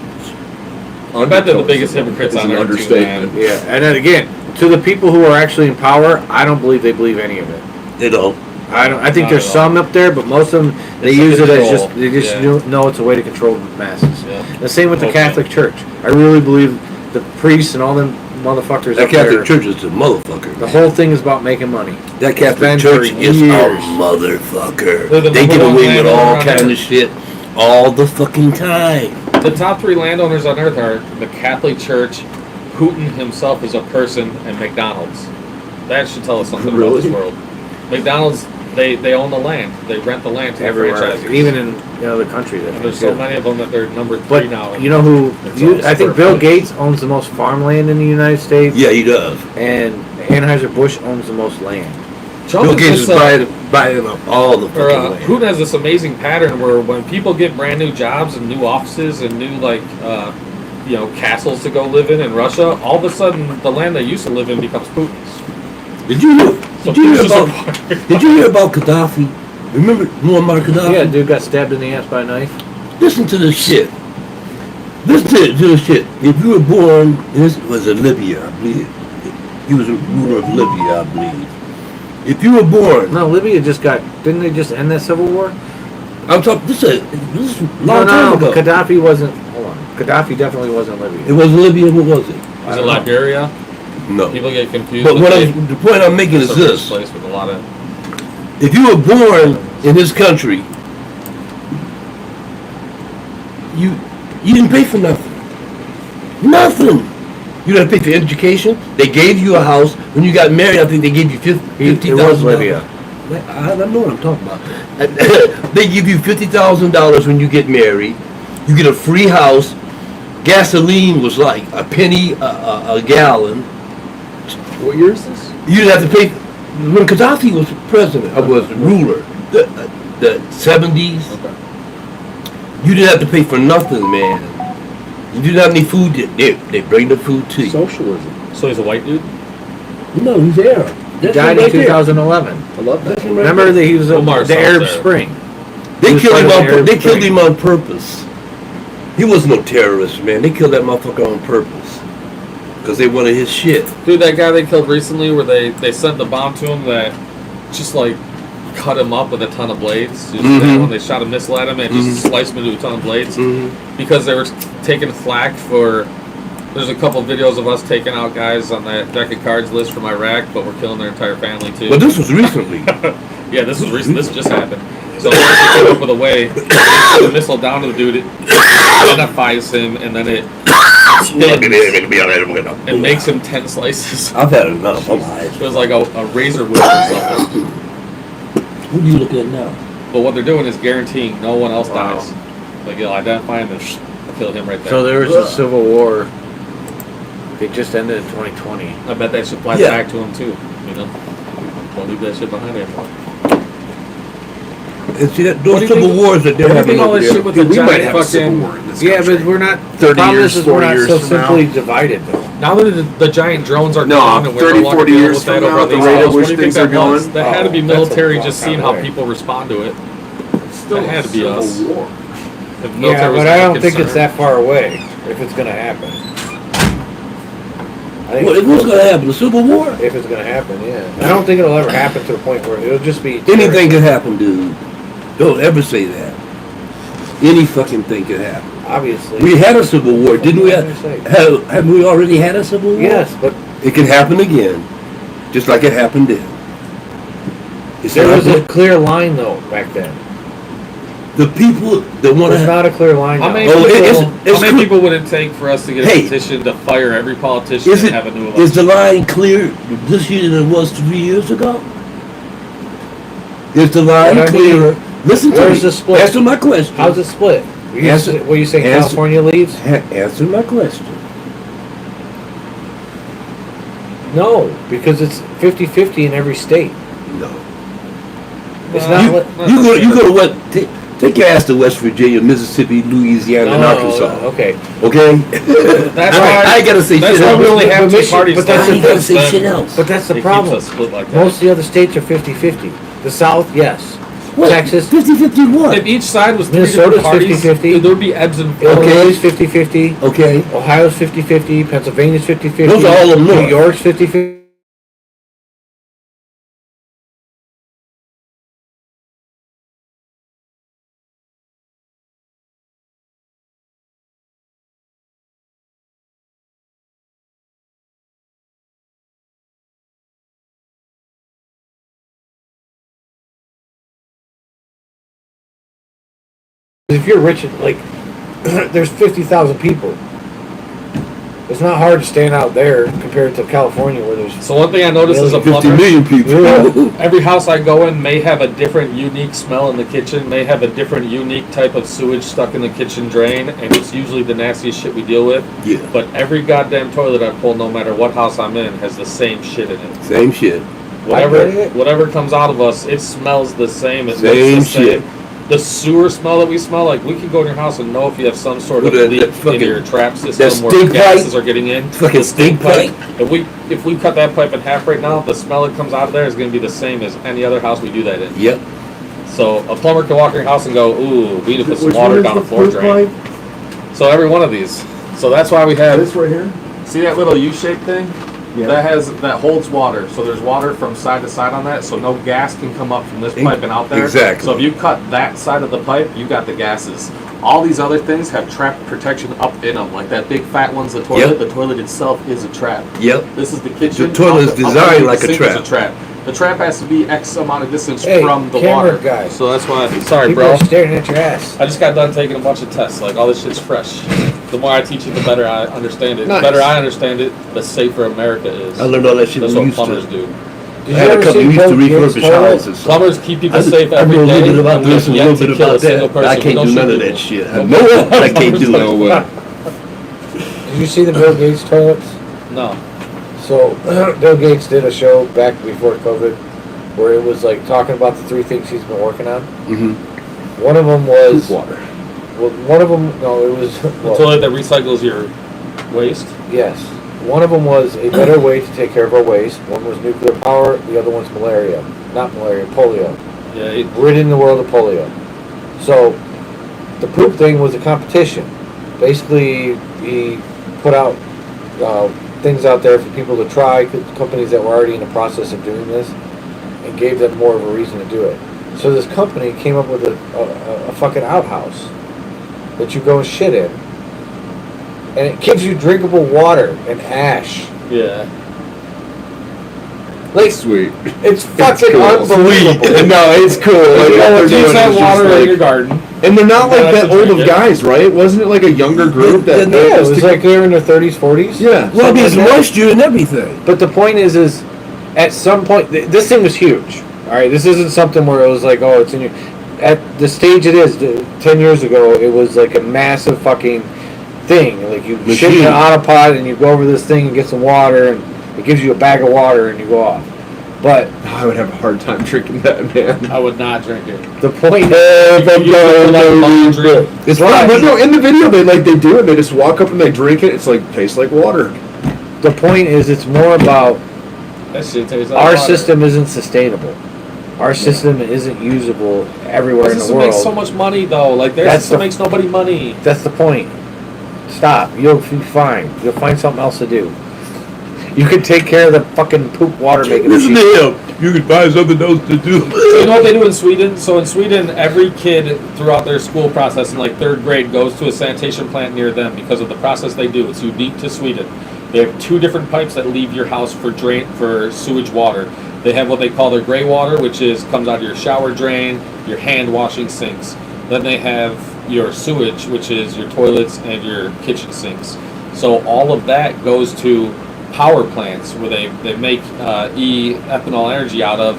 I bet they're the biggest hypocrites It's on an earth too, understatement. man. Yeah, and then again, to the people who are actually in power, I don't believe they believe any of it. They don't. I don't. I think Not there's at all. some up there, but most of them they It's to use it as control. just they just Yeah. know it's a way to control the masses. Yeah. The same with the Okay. Catholic Church. I really believe the priests and all them motherfuckers That up there. Catholic Church is a motherfucker. The whole thing is about making money. That been Catholic for Church is a years. motherfucker. They're the They number get one away with all landowner on kind of earth. shit all the fucking time. The top 3 landowners on earth are the Catholic Church, Putin himself as a person, and McDonald's. That should tell us something about this Really? world. McDonald's, they own the land. They rent the land to Everywhere, franchises. even in the country. And there's so many of them that they're number 3 But now. you know who? It's all I think square Bill footage. Gates owns the most farmland in the United States, Yeah, he does. and Anheuser-Busch owns the most land. Trump Bill is Gates just, is buying up all the or, fucking land. Putin has this amazing pattern where when people get brand new jobs and new offices and new castles to go live in Russia, all of a sudden the land they used to live in becomes Putin's. Did you hear? So Did you hear Putin's just about? acquired- Did you hear about Gaddafi? Remember Muammar Gaddafi? Yeah, dude got stabbed in the ass by a knife. Listen to this shit. Listen to this shit. If you were born, this was in Libya, I believe. He was a ruler of Libya, I believe. If you were born, No, Libya just got. Didn't they just end that civil war? I'm talking. This is a long time ago. Gaddafi wasn't. Hold on. Gaddafi definitely wasn't Libya. It wasn't Libya. What was it? Is it Liberia? No. People get confused. But with the point I'm making it's is a rich this: place with a lot of. if you were born in this country, you didn't pay for nothing. Nothing. You didn't pay for education. They gave you a house. When you got married, I think they gave you $50,000. It was Libya. I know what I'm talking about. They give you $50,000 when you get married. You get a free house. Gasoline was like a penny a gallon. What year is this? You didn't have to pay. When Gaddafi was president, was ruler, the 70s. You didn't have to pay for nothing, man. You didn't have any food. They bring the food to you. Socialism. So he's a white dude? No, he's Arab. He That's died him in right there. 2011. I love that. That's him right Remember there. that he was Omar's the out Arab there. Spring. They He was killed him fighting on. the Arab They killed Spring. him on purpose. He was no terrorist, man. They killed that motherfucker on purpose because they wanted his shit. Dude, that guy they killed recently where they sent the bomb to him that just like cut him up with a ton of blades. Just Mhm. when they shot a missile at him and just sliced him into a ton of blades. Because they were taking flack for. There's a couple videos of us taking out guys on that deck of cards list from Iraq, but we're killing their entire family too. But this was recently. Yeah, this was recent. This just happened. So they came up with a way to get the missile down to the dude. It identifies him, and then it spins and makes him 10 slices. I've had enough. I'm high. It was like a razor whip or something. What are you looking at now? But what they're doing is guaranteeing no one else Wow. dies. Like you'll identify him and kill him right there. So there was a civil war They just ended in 2020. I bet that shit flies Yeah. back to them too. You know, don't leave that shit behind anymore. And see, that, What do those you civil think- wars that they're what do you having think all over this there. shit with Dude, the we might giant have a civil fucking? war in this Yeah, country. but we're not. 30 problem years, is 40 we're not years so from now. simply divided though. Now that the giant drones are No, gone and we're 30, no longer 40 dealing years with that from over now, these the rate at laws, what which do you think things that are was? going- That had to be Oh, that's a military long just time seeing how away. people respond to it. Still That had to be a us. civil war. If military Yeah, was but that I don't think it's concerned. that far away if it's gonna happen. I think Well, what's going to happen? A civil war? if it's gonna happen, yeah. I don't think it'll ever happen to the point where it'll just be Anything can happen, dude. Don't ever say that. Any fucking thing can happen. Obviously. We had a civil war, didn't we? What did I say? Have we already had a civil war? Yes, but It can happen again, just like it happened then. It's there not was a that- clear line though back then. the people that want There's to. not a clear line How now. many, Oh, people, it's how many clear. people would it take for us to get a Hey. petition to fire every politician Is and it? have a new election? Is the line clear this year than it was 3 years ago? Is the line What I mean, clearer? Listen to where's me. the split? Answer my question. How's it split? Answer- What you saying? answer- California leaves? Answer my question. No, because it's 50-50 in every state. No. It's No. not. You go to what? Take your ass to West Virginia, Mississippi, Louisiana, and Arkansas. Okay. Okay? That's I- why I ain't gotta say that's shit why else. we only have But two Michigan- parties. but that's I ain't gotta say Then shit else. But that's the it problem. Keeps us split like that. Most of the other states are 50-50. The South, yes. What? Texas, 50-50 what? If each side was three Minnesota's different parties, 50-50. there would be ebbs and flows. Illinois is 50-50. Okay. Ohio's 50-50. Pennsylvania's 50-50. Those are all of them New north. York's 50-50. If you're rich, like, there's 50,000 people. It's not hard to stand out there compared to California where there's... So one thing I noticed as a 50 plumber, million people. Yeah. every house I go in may have a different unique smell in the kitchen, may have a different unique type of sewage stuck in the kitchen drain, and it's usually the nastiest shit we deal with. Yeah. But every goddamn toilet I pull, no matter what house I'm in, has the same shit in it. Same shit. Whatever comes out of us, it smells the same. It Same looks the same. shit. The sewer smell that we smell, like we can go in your house and know if you have some sort of With that- leak that fucking- in your trap system that where stink gases pipe? are getting in. Fucking The stink pipe. If we cut that pipe in half right now, the smell that comes out of there is going to be the same as any other house we do that in. Yep. So a plumber can walk in your house and go, ooh, we need to put some Which water one is down the a floor poop drain. pipe? So every one of these. So that's why we have. This right here? See that little U-shaped thing? That holds water. So there's water from side to side on that, so no gas can come up from this pipe and out there. Exactly. So if you cut that side of the pipe, you got the gases. All these other things have trap protection up in them, like that big fat one's the toilet. Yep. The toilet itself is a trap. Yep. This is the kitchen. The toilet is Up designed underneath like the a sink is trap. a trap. The trap has to be X amount of distance Hey, from the camera water. guy. So that's why. Sorry, People bro. are staring at your ass. I just got done taking a bunch of tests. Like all this shit's fresh. The more I teach it, the better I understand it. Nice. The better I understand it, the safer America is. I learned all that shit That's when we what used plumbers to. do. Did I had a couple see used to Bill Gates' refurbish toilet? houses. so Plumbers keep people I safe know every a little day. bit about and we this have and a little yet to bit kill a about single that. person. I We can't don't do shoot none of people. that shit. I No know plumbers I can't do don't that. Did you see the Bill Gates toilets? No. So, Bill Gates did a show back before COVID where it was like talking about the 3 things he's been working on. Mm-hmm. One of them was... Poop water. Well, one of them... No, it was... A Well, toilet that recycles your waste. yes. One of them was a better way to take care of our waste. One was nuclear power. The other one's malaria. Not malaria, polio. Yeah. Ridding the world of polio. So, the poop thing was a competition. Basically, he put out things out there for people to try, companies that were already in the process of doing this, and gave them more of a reason to do it. So this company came up with a fucking outhouse that you go and shit in, and it gives you drinkable water and ash. Yeah. Like, Sweet. it's fucking cool. unbelievable. No, it's cool. Like, what they're Use doing that is just water in like- your garden. And they're not like Yeah, that that's old drink of it. guys, right? Wasn't it like a younger group that? Yeah, it was like they're in their 30s, 40s. Yeah. Well, there's like that. moisture and everything. But the point is at some point, this thing was huge. All right, this isn't something where it was like, oh, it's in your. At the stage it is, 10 years ago, it was like a massive fucking thing. Like you Machine. shit in an autopilot and you go over this thing and get some water and it gives you a bag of water and you go off. But I would have a hard time drinking that, man. I would not drink it. the point It's fine, but no, in the video they do it. They just walk up and they drink it. It's like tastes like water. the point is it's more about That shit tastes like our water. system isn't sustainable. Our system isn't usable everywhere Our in the system world. makes so much money though. Like their That's system the- makes nobody money. That's the point. Stop. You'll be fine. You'll find something else to do. You can take care of the fucking poop water making Listen machine. to him. You could find something else to do. So you know what they do in Sweden? So in Sweden, every kid throughout their school process in like 3rd grade goes to a sanitation plant near them because of the process they do. It's unique to Sweden. They have 2 different pipes that leave your house for sewage water. They have what they call their gray water, which comes out of your shower drain, your hand washing sinks. Then they have your sewage, which is your toilets and your kitchen sinks. So all of that goes to power plants where they make ethanol energy out of,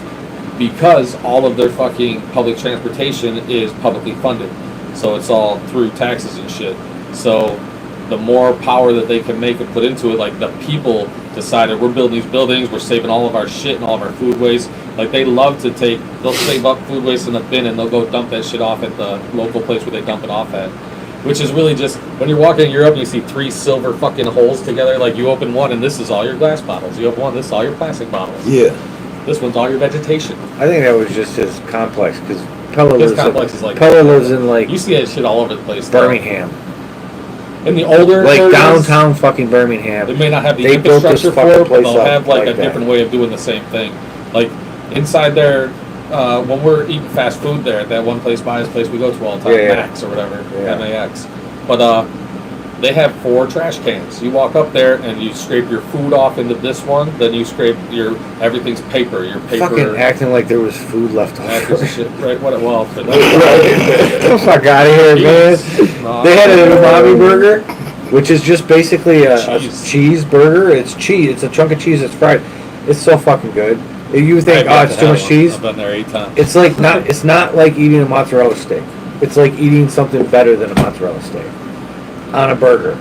because all of their fucking public transportation is publicly funded. So it's all through taxes and shit. So the more power that they can make and put into it, like the people decided we're building these buildings, we're saving all of our shit and all of our food waste. Like they love to they'll save up food waste in the bin and they'll go dump that shit off at the local place where they dump it off at. Which is really just, when you're walking in Europe and you see 3 silver fucking holes together, like you open one and this is all your glass bottles. You open one, this is all your plastic bottles. Yeah. This one's all your vegetation. I think that was just his complex because Pella His lives, complex is like Pella lives in like You see that shit all over the place. though. Birmingham. In the older Like areas, downtown fucking Birmingham. they may not have the They built this infrastructure fucking for it, but place they'll up have like a that. different way of doing the same thing. Like inside there, when we're eating fast food there at that one place by this place we go to all the time, Yeah. Max or whatever, Yeah. MAX. But they have 4 trash cans. You walk up there and you scrape your food off into this one, then you scrape everything's paper, your paper. Fucking acting like there was food left packers over. and shit, right? Well, for them. Get the fuck out of here, man. No, They had an umami burger, which is just basically a Cheese. cheese burger. It's cheese. It's a chunk of cheese that's fried. It's so fucking good. You think, I've it's been too to much that cheese? one. I've been there 8 times. It's like not. It's not like eating a mozzarella steak. It's like eating something better than a mozzarella steak on a burger,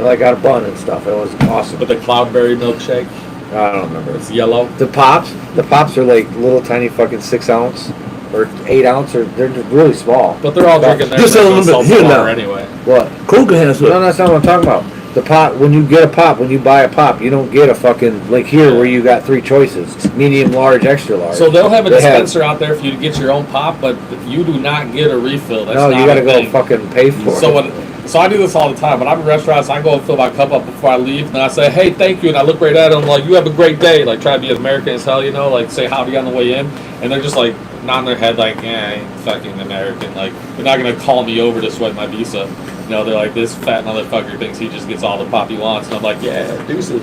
like on a bun and stuff. It was awesome. But the cloudberry milkshake, I don't remember. it's yellow. The pops are like little tiny fucking 6 ounce or 8 ounce, or they're just really small. But they're all drinking their Just a little bit salsa here water now. anyway. What? Kroger has No, a. that's not what I'm talking about. The pot, when you get a pop, when you buy a pop, you don't get a fucking, like here where you got 3 choices. Medium, large, extra large. So they'll have a They dispenser out there for you to get your own pop, but you do not get a refill. That's No, not you gotta a go thing. fucking pay for So it. so I do this all the time. When I'm in restaurants, I go and fill my cup up before I leave, and I say, "Hey, thank you," and I look right at them like, "You have a great day." Like try to be as American as hell, you know, like say howdy on the way in, and they're just like nodding their head like, "Yeah, I ain't fucking American." Like they're not gonna call me over to swipe my visa. You know, they're like, "This fat motherfucker thinks he just gets all the pop he wants," and I'm like, "Yeah, deuces."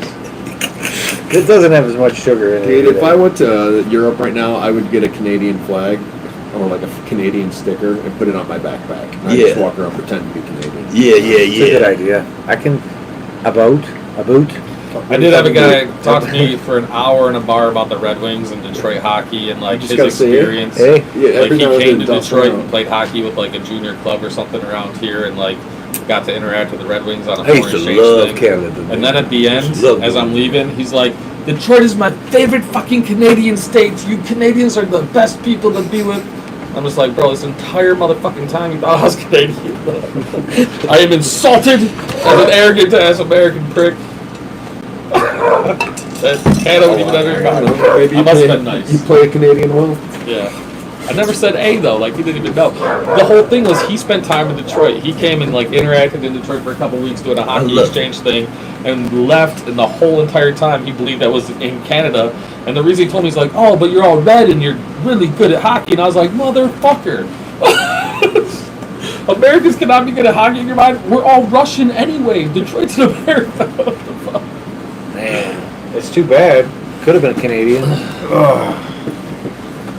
It doesn't have as much sugar in it. Dude, if either. I went to Europe right now, I would get a Canadian flag or like a Canadian sticker and put it on my backpack. And I just Yeah. walk around pretend to be Canadian. Yeah, It's a good yeah. idea. I can, a boot. I did have a guy talk to me for an hour in a bar about the Red Wings and Detroit hockey and like You just his gotta say it. experience. Hey, Yeah, Like every he now and came then to dust Detroit around. and played hockey with like a junior club or something around here, and like got to interact with the Red Wings on a I foreign used to exchange love thing. Canada. And then at the end, Love as it. I'm leaving, he's like, "Detroit is my favorite fucking Canadian state. You Canadians are the best people to be with." I'm just like, bro, this entire motherfucking time you thought I was Canadian. I am insulted as an arrogant ass American prick. That Canada wouldn't even understand. Maybe I you must play, have been nice. You play a Canadian well? Yeah. I never said A though, like he didn't even know. The whole thing was he spent time in Detroit. He came and like interacted in Detroit for a couple weeks doing a hockey love exchange thing and left, and the whole entire time he believed that was in Canada. And the reason he told me, he's like, "Oh, but you're all red and you're really good at hockey." And I was like, "Motherfucker. Americans cannot be good at hockey in your mind. We're all Russian anyway. Detroit's in America." What the fuck? man, it's too bad. Could have been Canadian.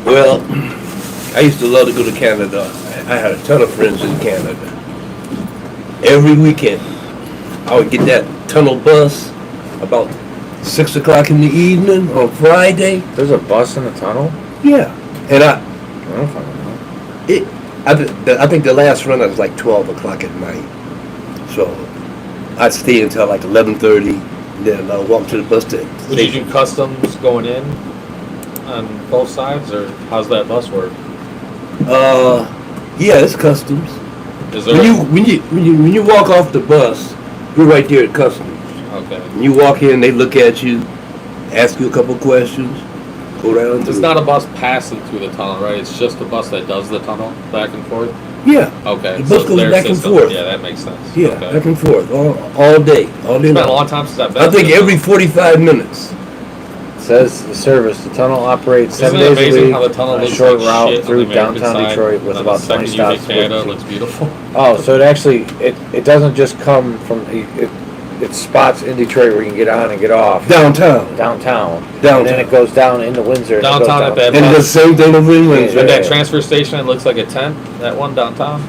Well, I used to love to go to Canada. I had a ton of friends in Canada. Every weekend, I would get that tunnel bus about 6 o'clock in the evening on Friday. There's a bus in the tunnel? Yeah, and I don't fucking know. I think the last run was like 12 o'clock at night. So I'd stay until like 11:30. Then I'll walk to the bus station. Would you do customs going in on both sides, or how's that bus work? Yeah, it's customs. Is there? When you walk off the bus, you're right there at customs. Okay. When you walk in, they look at you, ask you a couple questions, go down. It's not a bus passing through the tunnel, right? It's just a bus that does the tunnel back and forth. Yeah. Okay. The bus goes their back and system- forth. Yeah, that makes sense. Yeah, Okay. back and forth all day, all day It's been a long. long time since I've been. I think to the every 45 minutes. Says the service. The tunnel operates Isn't 7 it days a amazing week how the tunnel on a looks short like route shit on through the American downtown side, Detroit with and about the 20 second you hit stops. Canada, it looks beautiful. Oh, so it actually it doesn't just come from it spots in Detroit where you can get on and get off Downtown. downtown. Downtown. And then it goes down into Windsor. and it goes Downtown at down- that And the same thing over in Windsor. And that transfer station that looks like a tent, that one downtown.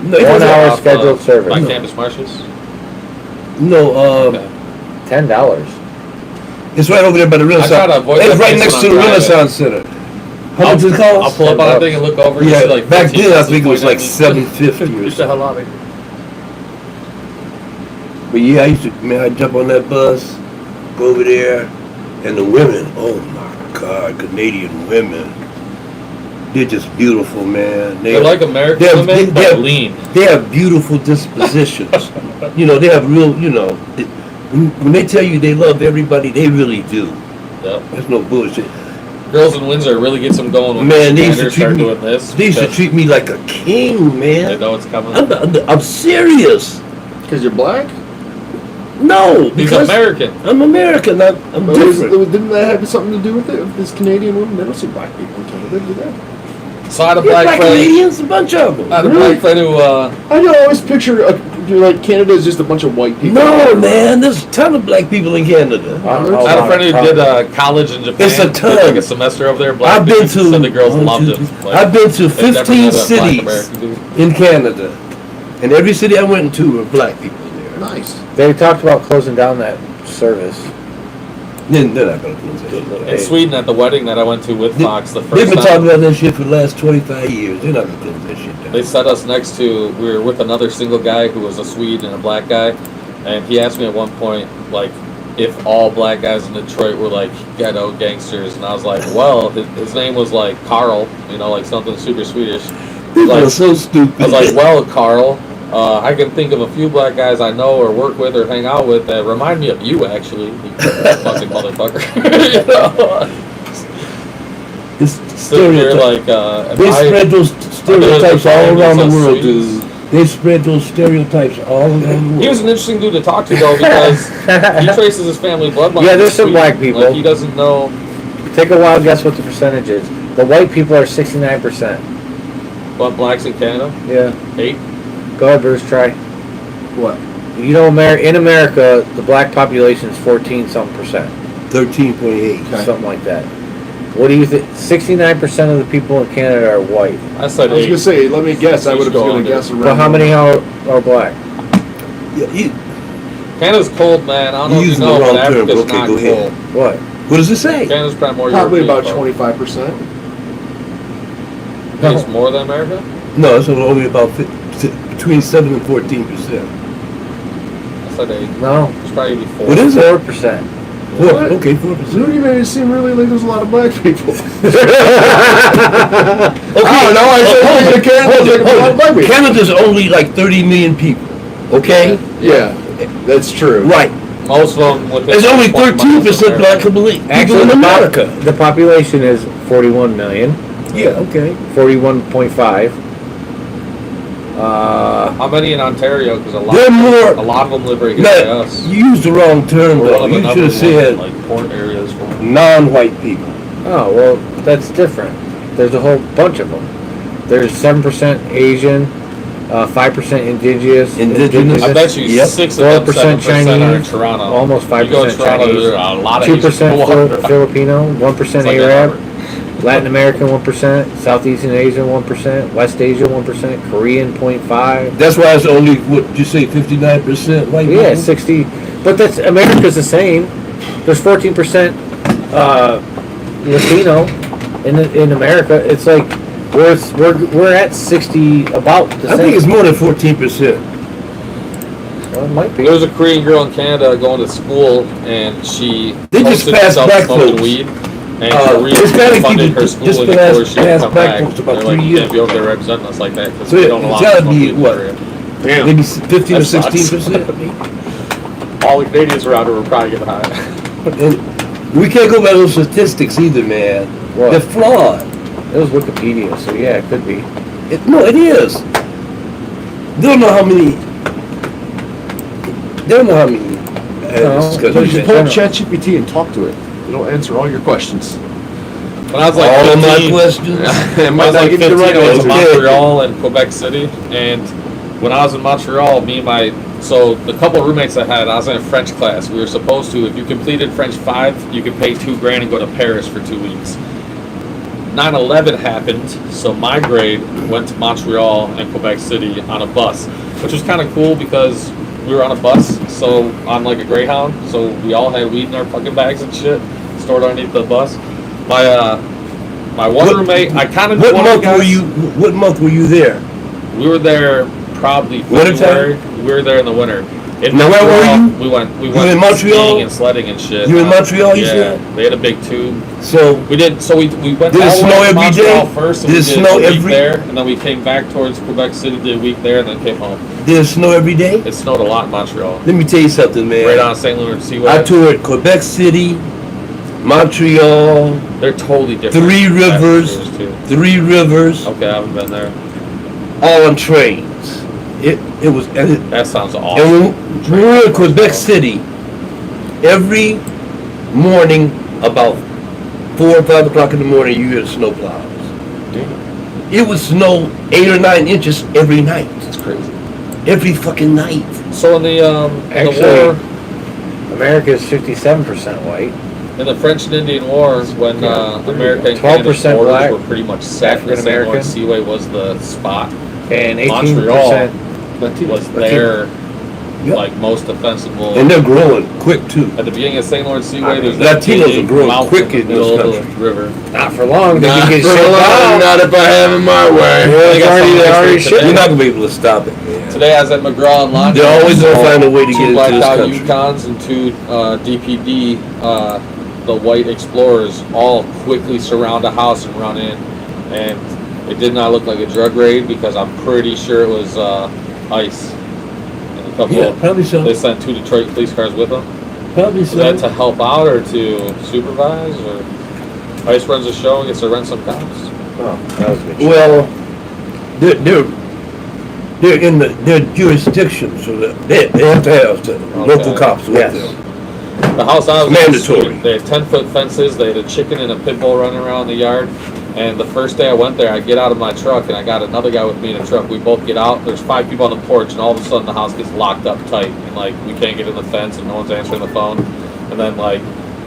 No, it 1 doesn't- hour Off, scheduled service. Mm. By Campus Marshes. No, Okay. $10. it's right over there by the Renaissance. try to avoid It's that right place next when to the I'm driving. Renaissance Center. How much it I'll cost? pull up on that thing and look over. and Yeah, see like back 15 then I buses think it was pointing like at me. $7.50 or Get the something. hell out of here. But yeah, I'd jump on that bus, go over there, and the women, oh my God, Canadian women. They're just beautiful, man. They're like American they're- women, but they're- lean. They have beautiful dispositions. You know, they have real, when they tell you they love everybody, they really do. Yep. That's no bullshit. Girls in Windsor really gets them going when Man, the they used to standards treat start me, doing this. they used to because treat me like a king, They man. know it's coming. I'm serious. Because you're black? No, He's because American. I'm American. I'm different. Didn't that have something to do with it? With this Canadian woman? They don't see black people in Canada, do they? So I had a Yeah, black black friend. Canadians, a bunch of them. I had a black friend who, I always picture like Canada is just a bunch of white people. No, man, there's a ton of black people in Canada. I don't know I had a about friend who it. did college in Japan. It's a did ton. like a semester over there. Black I've been dudes, said the girls one, loved two, him. three. Like, I've been to they've never 15 met a black cities American dude. in Canada, and every city I went to were black people there. Nice. They talked about closing down that service. Then they're not gonna close that. In Sweden, at the wedding that I went to with Fox, the They've first been time talking about that shit for the last 25 years. They're not gonna close that shit down. they set us next to, we were with another single guy who was a Swede and a black guy, and he asked me at one point, like, if all black guys in Detroit were like ghetto gangsters, and I was like, well, his name was like Carl, like something super Swedish. People Like, are so stupid. I was like, well, Carl, I can think of a few black guys I know or work with or hang out with that remind me of you, actually. You fucking motherfucker. You know? it's So you're stereotypes. like, They spread those stereotypes all around the so world, sweet. dude. They spread those stereotypes all around the world. He was an interesting dude to talk to, though, because he traces his family bloodline. Yeah, there's to some Sweden. black people. Like, he doesn't know. Take a wild guess what the percentage is. The white people are 69%. What blacks in Canada? Yeah. 8? Go ahead, Bruce, try. What? You know, in America, the black population is 14-something percent. 13.8. Okay. Something like that. What do you think? 69% of the people in Canada are white. I said I was 8. gonna say, let me guess. I Let's would have go gonna under. guess around. But how many are black? Yeah, Canada's cold, man. I don't know You're if you using know, the but wrong term. Africa's Okay, not go ahead. cold. What? what does it say? Canada's probably more Probably European, about though. 25%. You think it's more than America? No, it's only about between 7 and 14%. I said 8. No. It's probably 4. What is it? 4%. What? Okay, Dude, 4%. you made it seem really like there's a lot of black people. Okay, no, I said Canada's like a lot of black people. Canada's only like 30 million people. Okay? Yeah, that's true. Right. Most of them within There's only 20 miles of 13% black America. people Actually, in America. the population is 41 million. Yeah, okay. 41.5. How many in Ontario? Because a lot of them live right here by No, us. you used the wrong term, We're though. one of the You should number have said one, like, port areas for non-white people. Oh, well, that's different. There's a whole bunch of them. There's 7% Asian, 5% indigenous. Indigenous. I bet you Yep. 6 of them, 7% 4% are in Chinese, Toronto. almost You go to 5% Toronto, Chinese, there are a lot of 2% Asian people. Filipino, 1% It's like Arab, that. Latin American 1%, Southeast Asian 1%, West Asia 1%, Korean 0.5. That's why it's only, what, you say 59% white people? Yeah, 60. But that's America's the same. There's 14% Latino in America. It's like we're at 60, about the I same. think it's more than 14%. Well, it might be. There was a Korean girl in Canada going to school, and she They just posted passed herself back, smoking folks. weed, and Korea Hispanic funded people her just schooling passed before she would come back, back. folks, about They're like, 3 you can't be years. over there representing us like that because So we don't it's allow gotta to smoke be, weed in what? Korea. Maybe 15 or That sucks. 16%. All the Canadians around her were probably getting high. And we can't go by those statistics either, man. What? They're flawed. It was Wikipedia, so yeah, it could be. No, it is. They don't know how many. They don't know how many. No, So you just pull up General. ChatGPT and talk to it. It'll answer all your questions. When I was like All of my 15, questions. It I might was not like give you 15, the right I was in answer. Montreal and Quebec City, and when I was in Montreal, so the couple of roommates I had, I was in a French class. We were supposed to, if you completed French 5, you could pay $2,000 and go to Paris for 2 weeks. 9/11 happened, so my grade went to Montreal and Quebec City on a bus, which was kind of cool because we were on a bus, so on like a Greyhound, so we all had weed in our fucking bags and shit, stored underneath the bus. My one What- roommate, I kind of knew What one of the month were guys. you? What month were you there? We were there probably Winter February. We were there in the winter. In Now, where were Montreal, you? We You went in Montreal? skiing and sledding and shit. You in Montreal, you yeah, said? they had a big tube. So We did. So we went Did it all the snow way to every Montreal day? first, and Did we it did snow a week every- there, and then we came back towards Quebec City, did a week there, and then came home. did it snow every day? It snowed a lot in Montreal, Let me tell you something, man. right on St. Louis Seaway. I toured Quebec City, Montreal, They're totally different. Three Rivers. atmospheres, too. Three Rivers, Okay, I haven't been there. all on trains. It was and That sounds awesome. when we were in Quebec City, every morning about 4 or 5 o'clock in the morning, you hear the snow plows. It would snow 8 or 9 inches every night. It's crazy. Every fucking night. So in the Actually- war. America is 57% white. In the French and Indian Wars, when America and 12% Canada's borders black, were pretty much set, the St. African-American. Lawrence Seaway was the spot. And Montreal 18%. was their Yep. like most defensible. And they're growing quick too. At the beginning of St. Lawrence Seaway, there's Latinos that big are growing mountain quick in in the this middle of country. the river. Not for long. They Not can get for shut long, down. not if I have it my way. Yeah, They got already- some they already today. shipped You're it. not gonna be able to stop it, man. Today I was at McGraw and London. They're always gonna find a way to get two into blacked this out country. Yukons and two DPD, the white explorers, all quickly surround a house and run in. And it did not look like a drug raid because I'm pretty sure it was ICE. And a couple Yeah, probably so. They sent 2 Detroit police cars with them. Probably Is so. that to help out or to supervise, or ICE runs a show and gets to rent some cops? Oh, that was a good. Well, they're in their jurisdiction, so that they have to have the local cops with Yes. them. The house I was in, Mandatory. they had 10-foot fences. They had a chicken and a pit bull running around the yard. And the first day I went there, I get out of my truck and I got another guy with me in a truck. We both get out. There's 5 people on the porch, and all of a sudden the house gets locked up tight, and like we can't get in the fence, and no one's answering the phone. And then like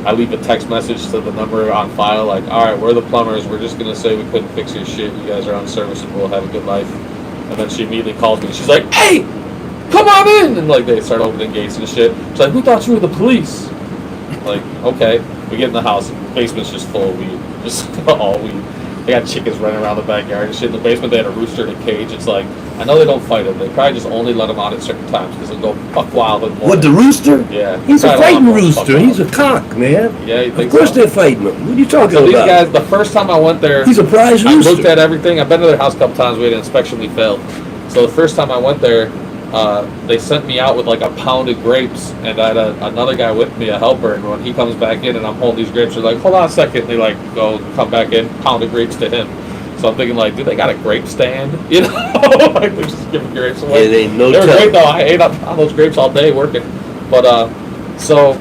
I leave a text message to the number on file, like, all right, we're the plumbers. We're just gonna say we couldn't fix your shit. You guys are unserviceable. Have a good life. And then she immediately calls me. She's like, hey, come on in! And like they start opening gates and shit. She's like, we thought you were the police. Like, okay. We get in the house. Basement's just full of weed. Just all weed. They got chickens running around the backyard and shit. In the basement, they had a rooster in a cage. It's like, I know they don't fight them. They probably just only let them out at certain times because they'll go buck wild in the morning. What, the rooster? Yeah. He's a Probably fighting let 'em go buck rooster. He's a wild. cock, man. Yeah, you Of think course so? they're fighting him. What are you talking So these about? guys, the first time I went there, He's a prize I rooster. looked at everything. I've been to their house a couple times. We had an inspection. We failed. So the first time I went there, they sent me out with like a pound of grapes, and I had another guy with me, a helper. And when he comes back in, and I'm holding these grapes, they're like, "Hold on a second. And they like go come back in, pound of grapes to him. So I'm thinking like, dude, they got a grape stand, you know? Like they're just giving grapes away. It ain't no They were telling. great though. I ate up on those grapes all day working. But so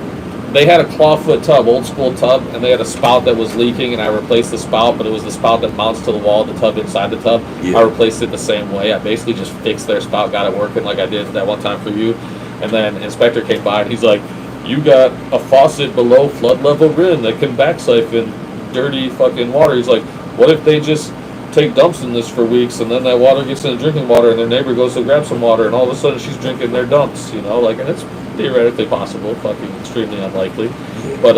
they had a clawfoot tub, old school tub, and they had a spout that was leaking, and I replaced the spout, but it was the spout that mounts to the wall of the tub inside the tub. Yeah. I replaced it the same way. I basically just fixed their spout, got it working like I did that one time for you. And then inspector came by and he's like, you got a faucet below flood level rim that can back siphon dirty fucking water. He's like, what if they just take dumps in this for weeks, and then that water gets into drinking water, and their neighbor goes to grab some water, and all of a sudden she's drinking their dumps, you know, like, and it's theoretically possible, fucking extremely unlikely, but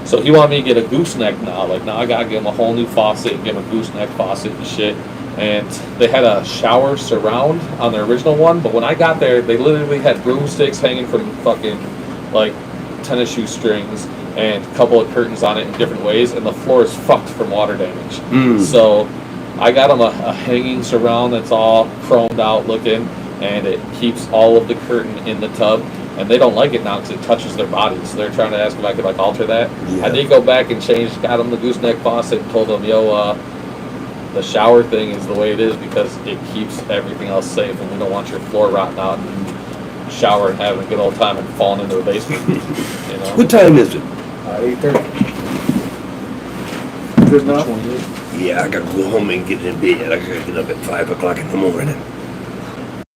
So he wanted me to get a gooseneck now. Like now I gotta give him a whole new faucet and give him a gooseneck faucet and shit. And they had a shower surround on their original one, but when I got there, they literally had broomsticks hanging from fucking like tennis shoe strings and a couple of curtains on it in different ways, and the floor is fucked from water damage. So I got them a hanging surround that's all chromed out looking, and it keeps all of the curtain in the tub. And they don't like it now because it touches their bodies. So they're trying to ask if I could like alter that. Yeah. I did go back and change, got them the gooseneck faucet, and told them, yo, the shower thing is the way it is because it keeps everything else safe, and we don't want your floor rotting out and shower and having a good old time and falling into the basement. You know? What time is it? 8:30. Good enough. Yeah, I gotta go home and get in bed. I gotta get up at 5 o'clock in the morning.